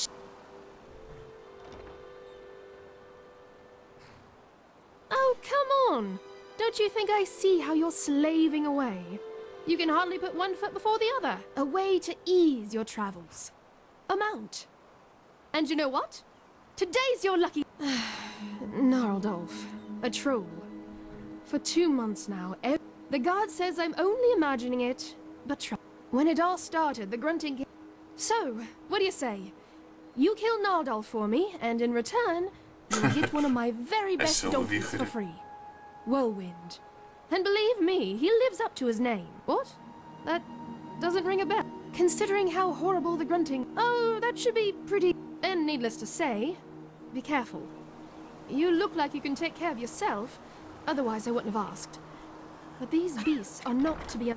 Oh, come on! Don't you think I see how you're slaving away? You can hardly put one foot before the other. A way to ease your travels. A mount. And you know what? Today's your lucky... Gnarldolf. A troll. For 2 months now, the guard says I'm only imagining it, but when it all started, the grunting... So, what do you say? You kill Gnarldolf for me, and in return, you'll get one of my very best donkeys for free. Whirlwind. And believe me, he lives up to his name. What? That doesn't ring a bell. Considering how horrible the grunting... Oh, that should be pretty... And needless to say, be careful. You look like you can take care of yourself, otherwise I wouldn't have asked. But these beasts are not to be...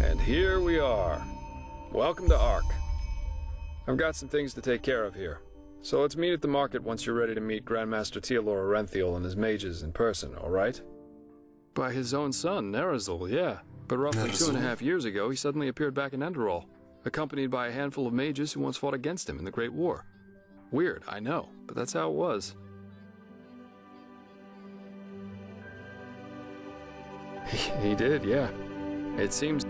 And here we are. Welcome to Ark. I've got some things to take care of here. So let's meet at the market once you're ready to meet Grandmaster Tealor Arenthiel and his mages in person, alright? By his own son, Nerazil, yeah. But roughly 2.5 years ago, he suddenly appeared back in Enderal, accompanied by a handful of mages who once fought against him in the Great War. Weird, I know, but that's how it was. He did, yeah. It seems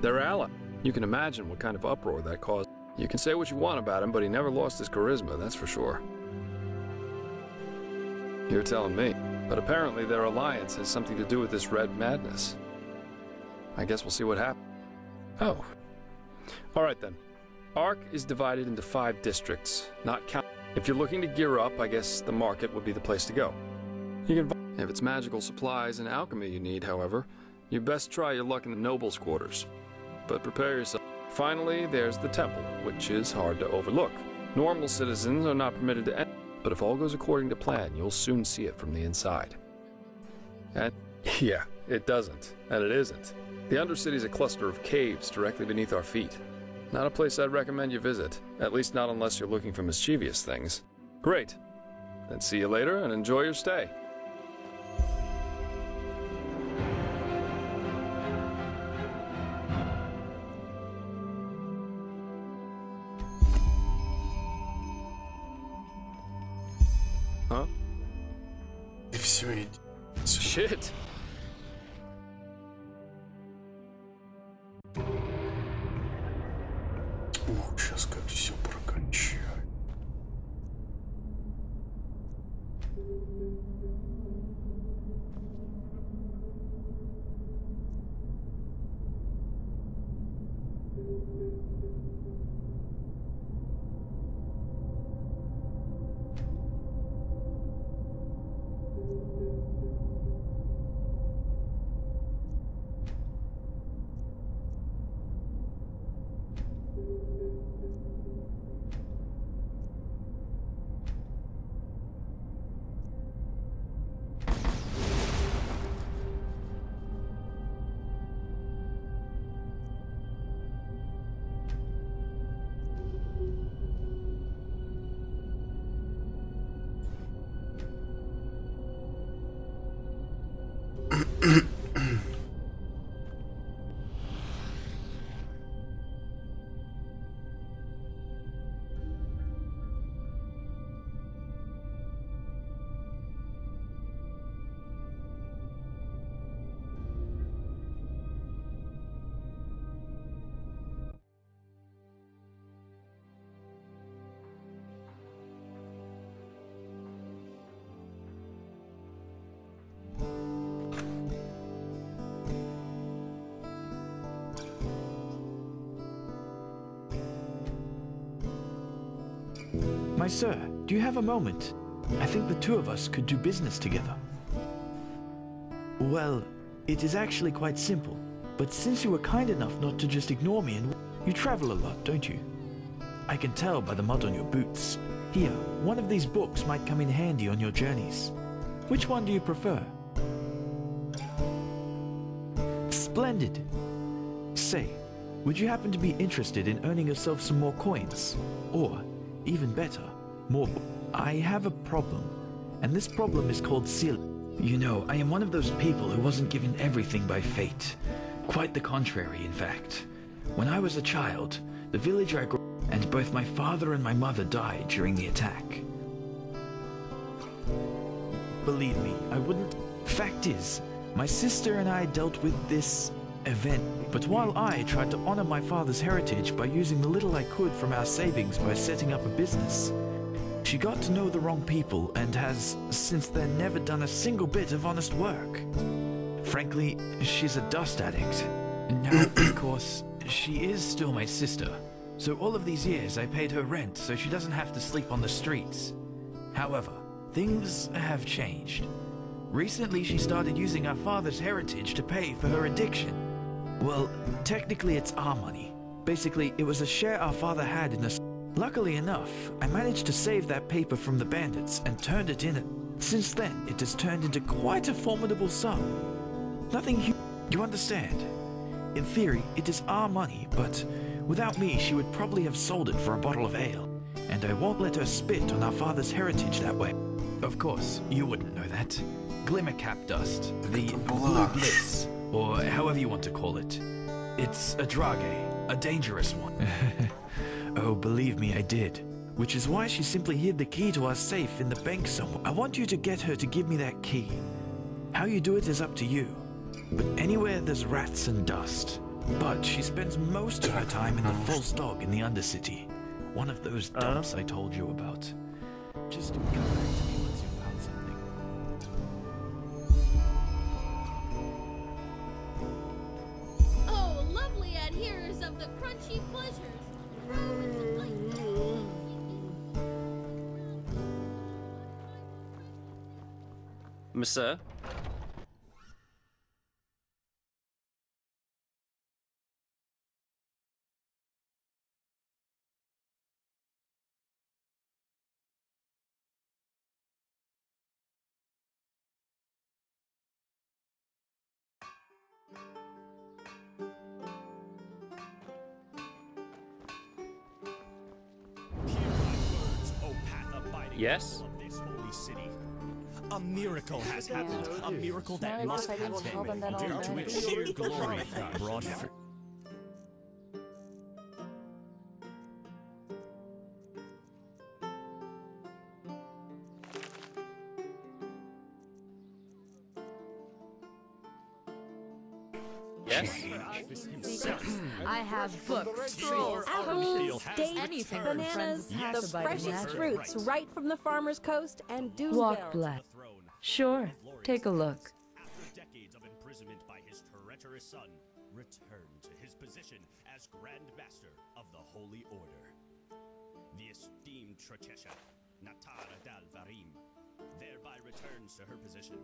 they're allies. You can imagine what kind of uproar that caused. You can say what you want about him, but he never lost his charisma, that's for sure. You're telling me. But apparently their alliance has something to do with this red madness. I guess we'll see what happens. Oh. Alright then. Ark is divided into 5 districts, not count. If you're looking to gear up, I guess the market would be the place to go. You can if it's magical supplies and alchemy you need, however, you best try your luck in the nobles' quarters. But prepare yourself. Finally, there's the temple, which is hard to overlook. Normal citizens are not permitted to enter, but if all goes according to plan, you'll soon see it from the inside. And yeah, it doesn't, and it isn't. The Undercity's a cluster of caves directly beneath our feet. Not a place I'd recommend you visit, at least not unless you're looking for mischievous things. Great. Then see you later and enjoy your stay. Huh? Shit. Сейчас как все прокачаю. My sir, do you have a moment? I think the two of us could do business together. Well, it is actually quite simple. But since you were kind enough not to just ignore me and... You travel a lot, don't you? I can tell by the mud on your boots. Here, one of these books might come in handy on your journeys. Which one do you prefer? Splendid! Say, would you happen to be interested in earning yourself some more coins? Or, even better, more... I have a problem, and this problem is called seal. You know, I am one of those people who wasn't given everything by fate. Quite the contrary, in fact. When I was a child, the village I grew up, and both my father and my mother died during the attack. Believe me, I wouldn't... Fact is, my sister and I dealt with this event. But while I tried to honor my father's heritage by using the little I could from our savings by setting up a business, she got to know the wrong people and has, since then, never done a single bit of honest work. Frankly, she's a dust addict. Now, of course, she is still my sister, so all of these years I paid her rent so she doesn't have to sleep on the streets. However, things have changed. Recently, she started using our father's heritage to pay for her addiction. Well, technically it's our money. Basically, it was a share our father had in us. Luckily enough, I managed to save that paper from the bandits and turned it in. Since then, it has turned into quite a formidable sum. Nothing huge, you understand? In theory, it is our money, but without me, she would probably have sold it for a bottle of ale. And I won't let her spit on our father's heritage that way. Of course, you wouldn't know that. Glimmercap dust, the blue bliss, or however you want to call it. It's a drage, a dangerous one. Oh, believe me, I did. Which is why she simply hid the key to our safe in the bank somewhere. I want you to get her to give me that key. How you do it is up to you. But anywhere there's rats and dust. But she spends most of her time in the false dog in the Undercity. One of those dumps I told you about. Just come back to me once you've found something. Oh, lovely adherers of the crunchy pleasures. Monsieur? Yes? A miracle has happened. A miracle that must have been due to its sheer glory brought forth. Yes? I have books, apples, dates, bananas, the freshest fruits right from the farmer's coast and Doomville. Walk black. Sure, take a look. After decades of imprisonment by his treacherous son, returned to his position as Grand Master of the Holy Order. The esteemed Trakesha, Natara Dal Varim, thereby returns to her position.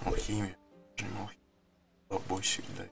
Алхимия. Бой всегда.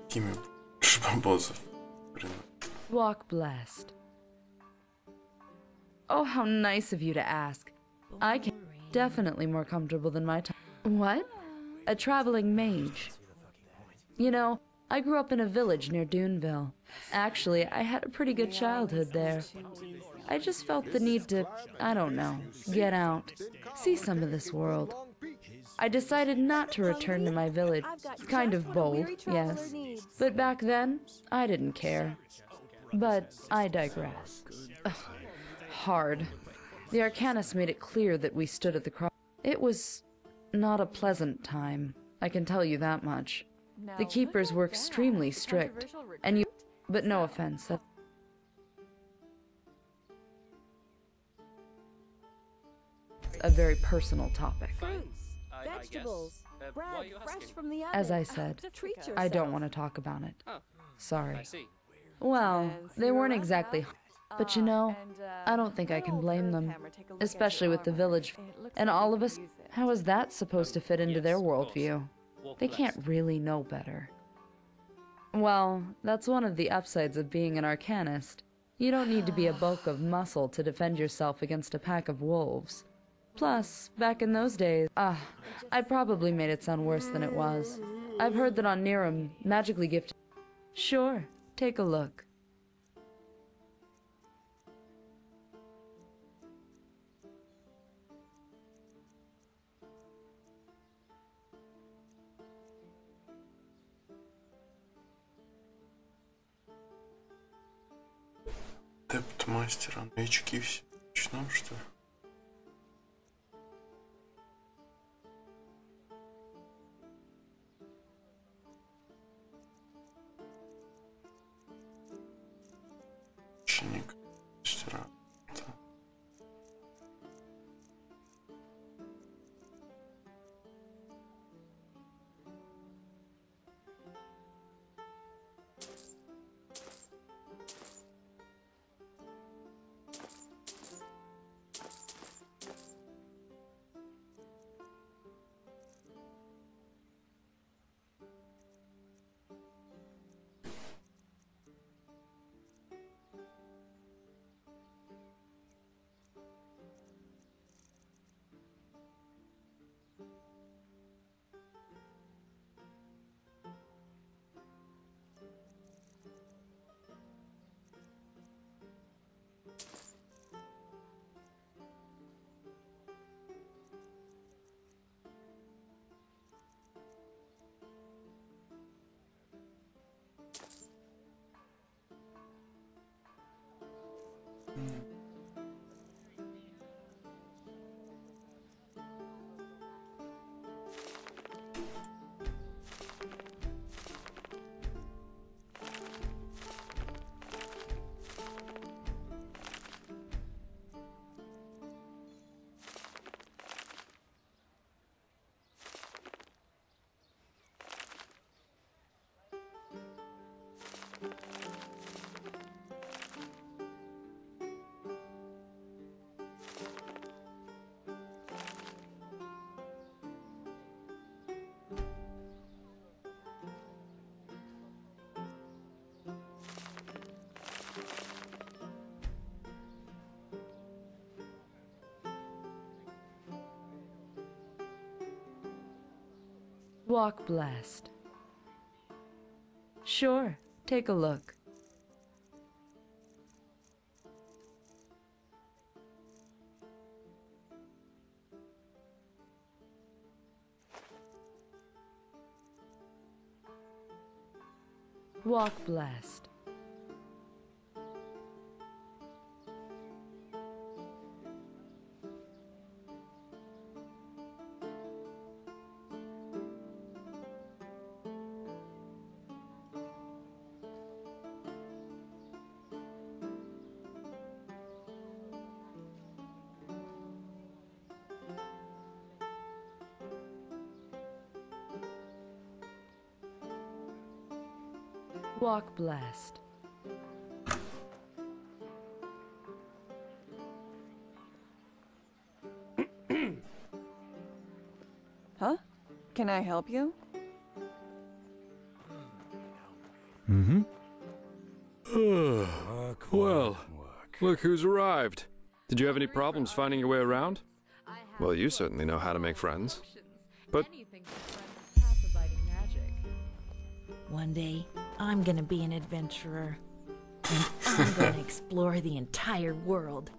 Какими шпабозов. Walk blessed. Oh, how nice of you to ask. I can definitely more comfortable than my time. What? A traveling mage. You know, I grew up in a village near Duneville. Actually, I had a pretty good childhood there. I just felt the need to, I don't know, get out, see some of this world. I decided not to return to my village. Kind of bold, yes. But back then, I didn't care. But I digress. Ugh, hard. The Arcanist made it clear that we stood at the cross. It was not a pleasant time, I can tell you that much. The keepers were extremely strict, and you... But no offense, that's a very personal topic. Vegetables, bread fresh from the oven. As I said, Treat I don't yourself. want to talk about it. Oh, Sorry. I see. Well, they weren't exactly... But you know, I don't think I can blame them, especially with the village and all of us. How is that supposed to fit into their worldview? They can't really know better. Well, that's one of the upsides of being an Arcanist. You don't need to be a bulk of muscle to defend yourself against a pack of wolves. Plus, back in those days, I probably made it sound worse than it was. I've heard that on Niram, magically gifted... Sure, take a look. Адепт мастера, новички все. Начнем, что ли? Ученик мастера. Walk blessed. Sure, take a look. Walk blessed. Walk blessed. Huh? Can I help you? Mm-hmm. Well, look who's arrived. Did you have any problems finding your way around? Well, you certainly know how to make friends. But one day, I'm gonna be an adventurer. And I'm gonna explore the entire world.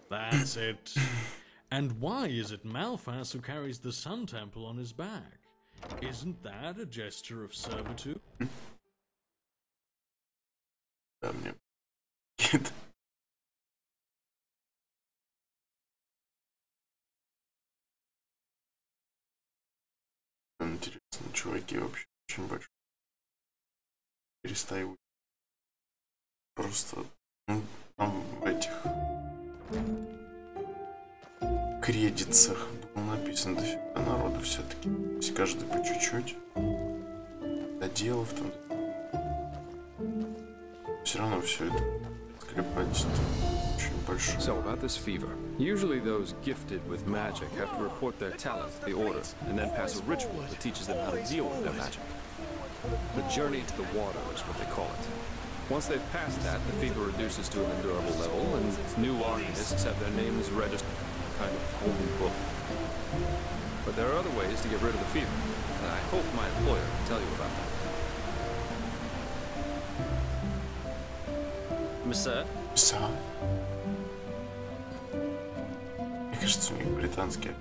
That's it. And why is it Malphas who carries the Sun Temple on his back? Isn't that a gesture of servitude? Да, мне... Интересно, чуваки вообще очень большие. Перестаю просто, ну, там в этих кредитсах было написано дофига народу все-таки. Если каждый по чуть-чуть. Да дело в том, все равно все это склепать очень большое. So about this fever. Usually those gifted with magic have to report their talent to the Order, and then pass a ritual that teaches them how to deal with their magic. The journey to the water is what they call it. Once they've passed that, the fever reduces to an endurable level, and new artists have their names registered in a kind of holy book. But there are other ways to get rid of the fever, and I hope my employer can tell you about that. Monsieur? Са? Мне кажется, у них британский.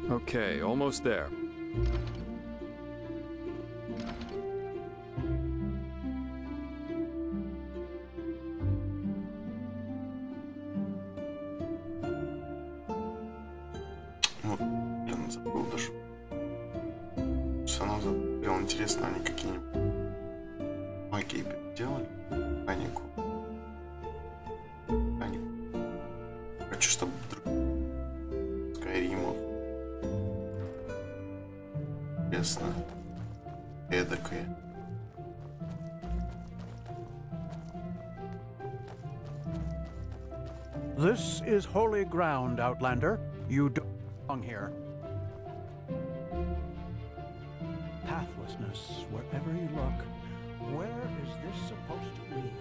Okay, almost there. Вот, блин, забыл даже. Все равно забыл. Интересно, они какие-нибудь магии делали? Панику. Хочу, чтобы вдруг Скайримов. Интересно. Эдакое. This is holy ground, Outlander. You don't belong here. Pathlessness wherever you look. Where is this supposed to lead?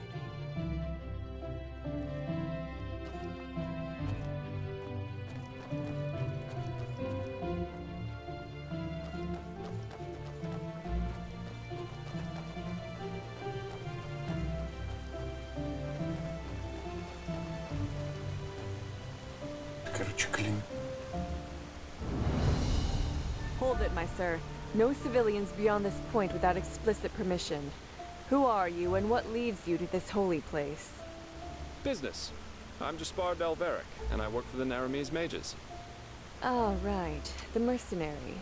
Короче, клин. Hold it, my sir. No civilians beyond this point without explicit permission. Who are you, and what leads you to this holy place? Business. I'm Jaspar Delveric, and I work for the Naramese mages. Oh, right. The mercenary.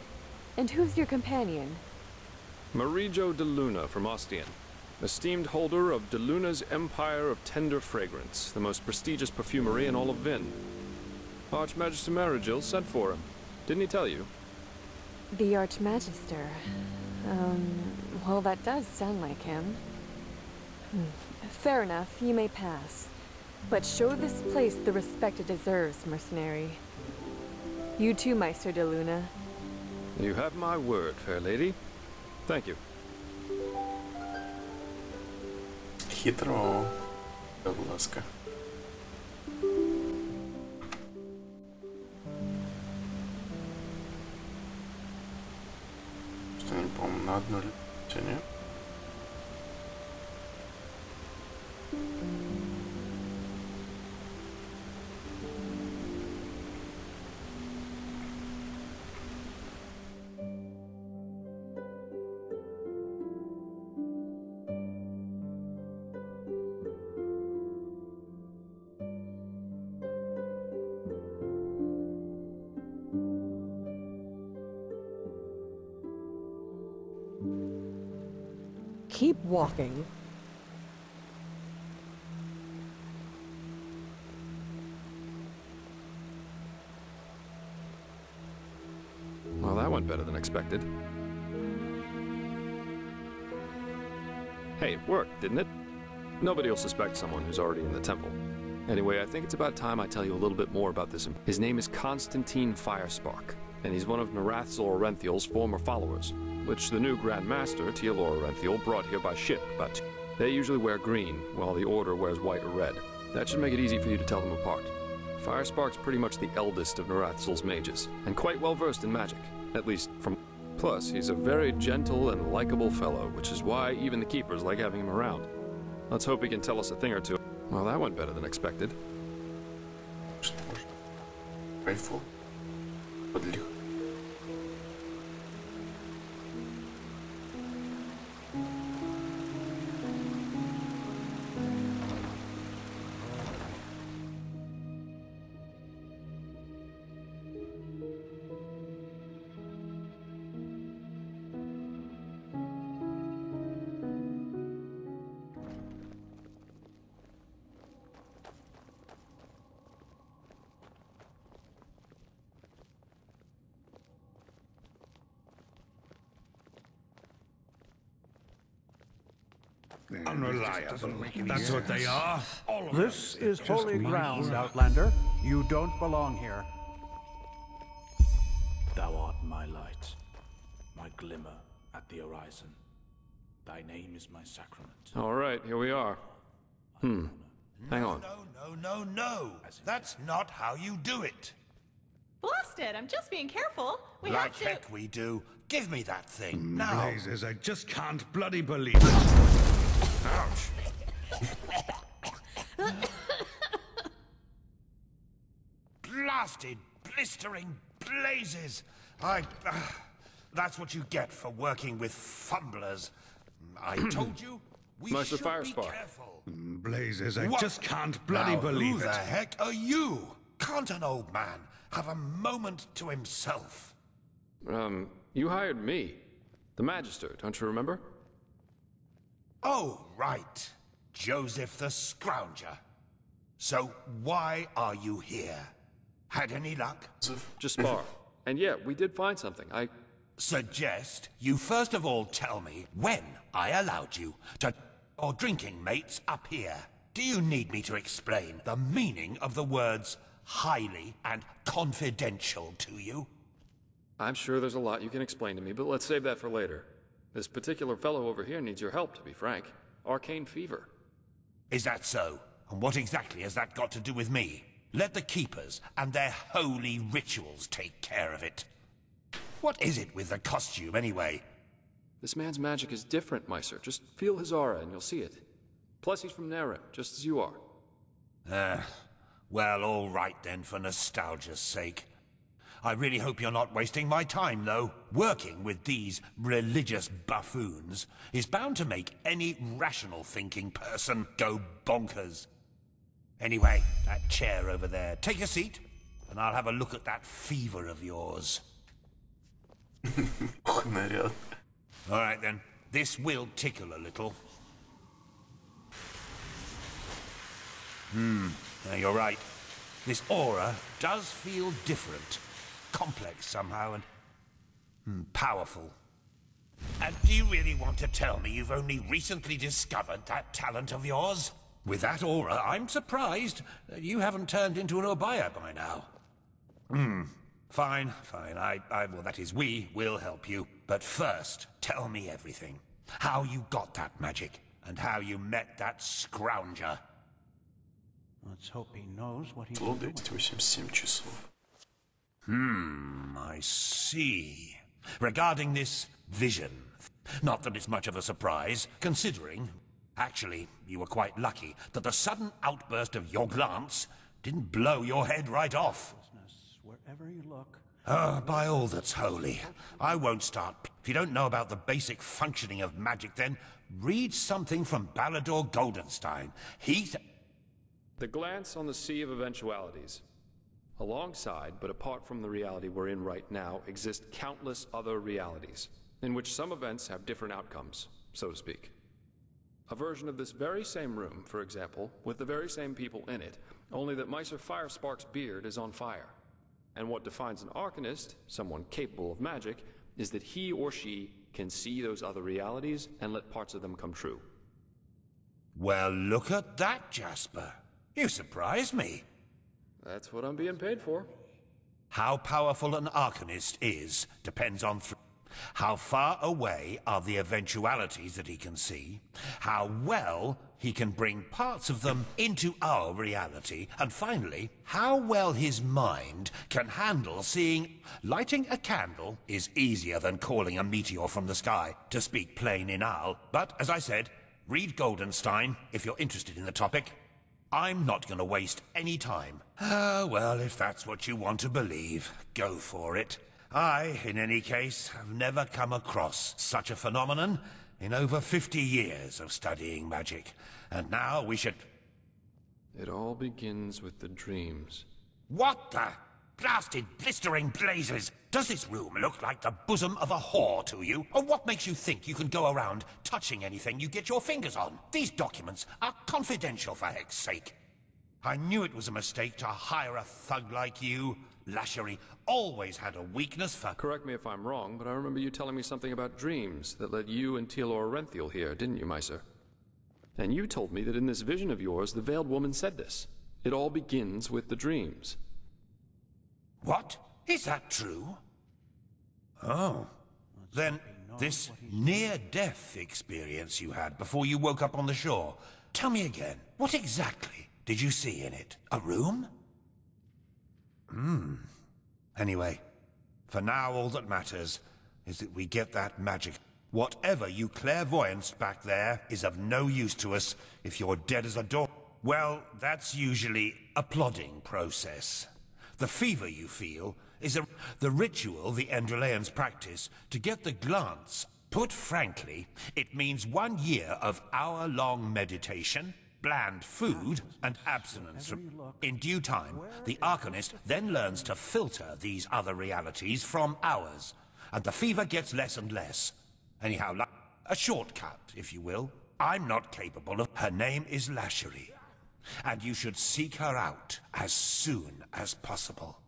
And who's your companion? Marijo de Luna from Ostian, esteemed holder of de Luna's Empire of Tender Fragrance, the most prestigious perfumery in all of Vin. Archmagister Marigil sent for him. Didn't he tell you? The Archmagister. Well, that does sound like him. Fair enough, you may pass. But show this place the respect it deserves, mercenary. You too, Meister de Luna. You have my word, fair lady. Thank you. Хитро. Будь ласка. Что они, по-моему, на одну летели. Keep walking. Well, that went better than expected. Hey, it worked, didn't it? Nobody will suspect someone who's already in the temple. Anyway, I think it's about time I tell you a little bit more about this. His name is Constantine Firespark, and he's one of Narathzil Orenthiel's former followers, which the new Grand Master, Tealor Orenthiel, brought here by ship about They usually wear green, while the Order wears white or red. That should make it easy for you to tell them apart. Firespark's pretty much the eldest of Narathzil's mages, and quite well versed in magic, at least from... Plus, he's a very gentle and likable fellow, which is why even the Keepers like having him around. Let's hope he can tell us a thing or two. Well, that went better than expected. Rifle. Подлих. Unreliable. That's what they are. This is holy ground, Outlander. You don't belong here. Thou art my light, my glimmer at the horizon. Thy name is my sacrament. All right, here we are. Hang on. No. That's not how you do it. Blast it! I'm just being careful. We like have to... heck we do. Give me that thing, now. Blazes, I just can't bloody believe it. Ouch. Blasted, blistering blazes. That's what you get for working with fumblers. I told you, we Master should be Firespark. careful. Blazes, I What? just can't bloody Now, believe who it. the heck are you? Can't an old man have a moment to himself? You hired me. The Magister, don't you remember? Oh, right. Joseph the Scrounger. So why are you here? Had any luck? Just spar. And yeah, we did find something. I suggest you first of all tell me when I allowed you to or drinking mates up here. Do you need me to explain the meaning of the words highly and confidential to you? I'm sure there's a lot you can explain to me, but let's save that for later. This particular fellow over here needs your help, to be frank. Arcane fever. Is that so? And what exactly has that got to do with me? Let the Keepers and their holy rituals take care of it. What is it with the costume, anyway? This man's magic is different, Meiser. Just feel his aura and you'll see it. Plus, he's from Naren, just as you are. Well, all right then, for nostalgia's sake. I really hope you're not wasting my time, though. Working with these religious buffoons is bound to make any rational thinking person go bonkers. Anyway, that chair over there. Take a seat, and I'll have a look at that fever of yours. All right then. This will tickle a little. Now, you're right. This aura does feel different. Complex somehow and powerful. And do you really want to tell me you've only recently discovered that talent of yours? With that aura, I'm surprised that you haven't turned into an Obaya by now. Fine. Well, that is, we will help you. But first, tell me everything. How you got that magic, and how you met that Scrounger. Let's hope he knows what he's Лодо doing. 87 часов. I see. Regarding this vision, not that it's much of a surprise, considering, actually, you were quite lucky that the sudden outburst of your glance didn't blow your head right off. Wherever you look. By all that's holy, I won't start. If you don't know about the basic functioning of magic, then read something from Balador Goldenstein. The glance on the sea of eventualities. Alongside, but apart from the reality we're in right now, exist countless other realities, in which some events have different outcomes, so to speak. A version of this very same room, for example, with the very same people in it, only that Meiser Firespark's beard is on fire. And what defines an Arcanist, someone capable of magic, is that he or she can see those other realities and let parts of them come true. Well, look at that, Jasper. You surprise me. That's what I'm being paid for. How powerful an Arcanist is depends on how far away are the eventualities that he can see, how well he can bring parts of them into our reality, and finally, how well his mind can handle seeing. Lighting a candle is easier than calling a meteor from the sky, to speak plain in Al. But, as I said, read Goldenstein if you're interested in the topic. I'm not going to waste any time. Well, if that's what you want to believe, go for it. I, in any case, have never come across such a phenomenon in over 50 years of studying magic. And now we should... It all begins with the dreams. What the blasted blistering blazes? Does this room look like the bosom of a whore to you? Or what makes you think you can go around touching anything you get your fingers on? These documents are confidential, for heck's sake. I knew it was a mistake to hire a thug like you. Lashery always had a weakness for... Correct me if I'm wrong, but I remember you telling me something about dreams that led you and Tealor Renthiel here, didn't you, Miser? And you told me that in this vision of yours, the Veiled Woman said this. It all begins with the dreams. What? Is that true? Oh. Then this near-death experience you had before you woke up on the shore. Tell me again, what exactly did you see in it? A room? Anyway, for now all that matters is that we get that magic. Whatever you clairvoyanced back there is of no use to us if you're dead as a door. Well, that's usually a plodding process. The fever you feel is the ritual the Enderalians practice to get the glance. Put frankly, it means 1 year of hour-long meditation, bland food, and abstinence. In due time, the Arcanist then learns to filter these other realities from ours, and the fever gets less and less. Anyhow, a shortcut, if you will. I'm not capable of... Her name is Lashery, and you should seek her out as soon as possible.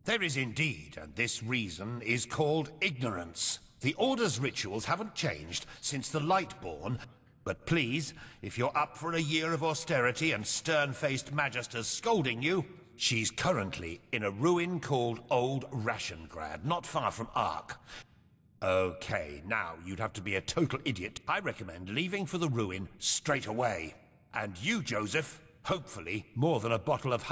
There is indeed, and this reason is called ignorance. The Order's rituals haven't changed since the Lightborn, but please, if you're up for a year of austerity and stern-faced Magisters scolding you, she's currently in a ruin called Old Rashengrad, not far from Ark. Okay, now you'd have to be a total idiot. I recommend leaving for the ruin straight away. And you, Joseph, hopefully more than a bottle of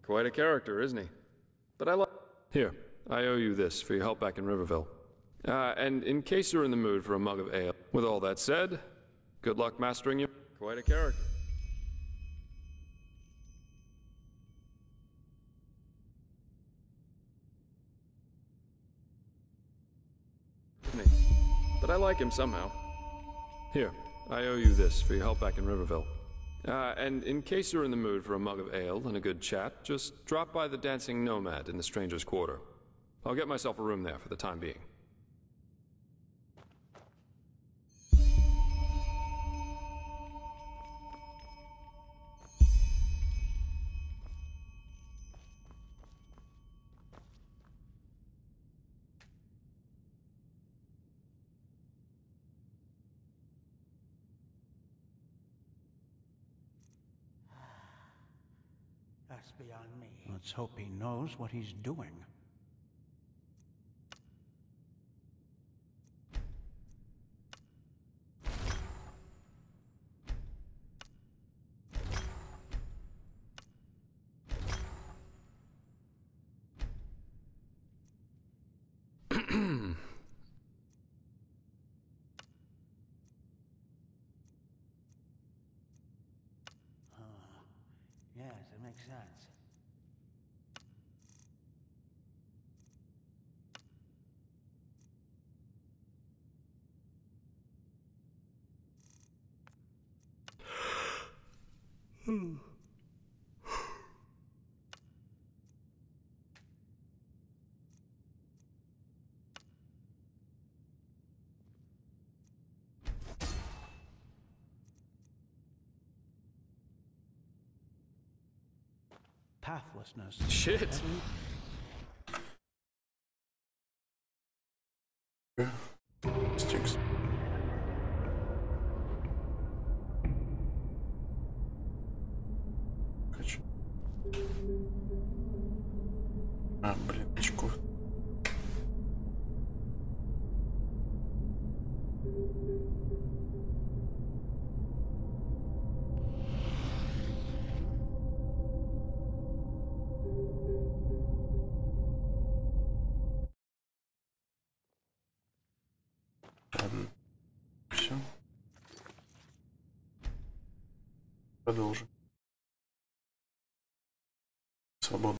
Quite a character, isn't he? But I like... Here, I owe you this for your help back in Riverville. And in case you're in the mood for a mug of ale. With all that said, good luck mastering you. Quite a character. But I like him somehow. Here, I owe you this for your help back in Riverville. And in case you're in the mood for a mug of ale and a good chat, just drop by the Dancing Nomad in the Stranger's Quarter. I'll get myself a room there for the time being. That's beyond me. Let's hope he knows what he's doing. Yes, it makes sense. Pathlessness. Shit. Stinks. Ладно. Все. Продолжим. Свободно.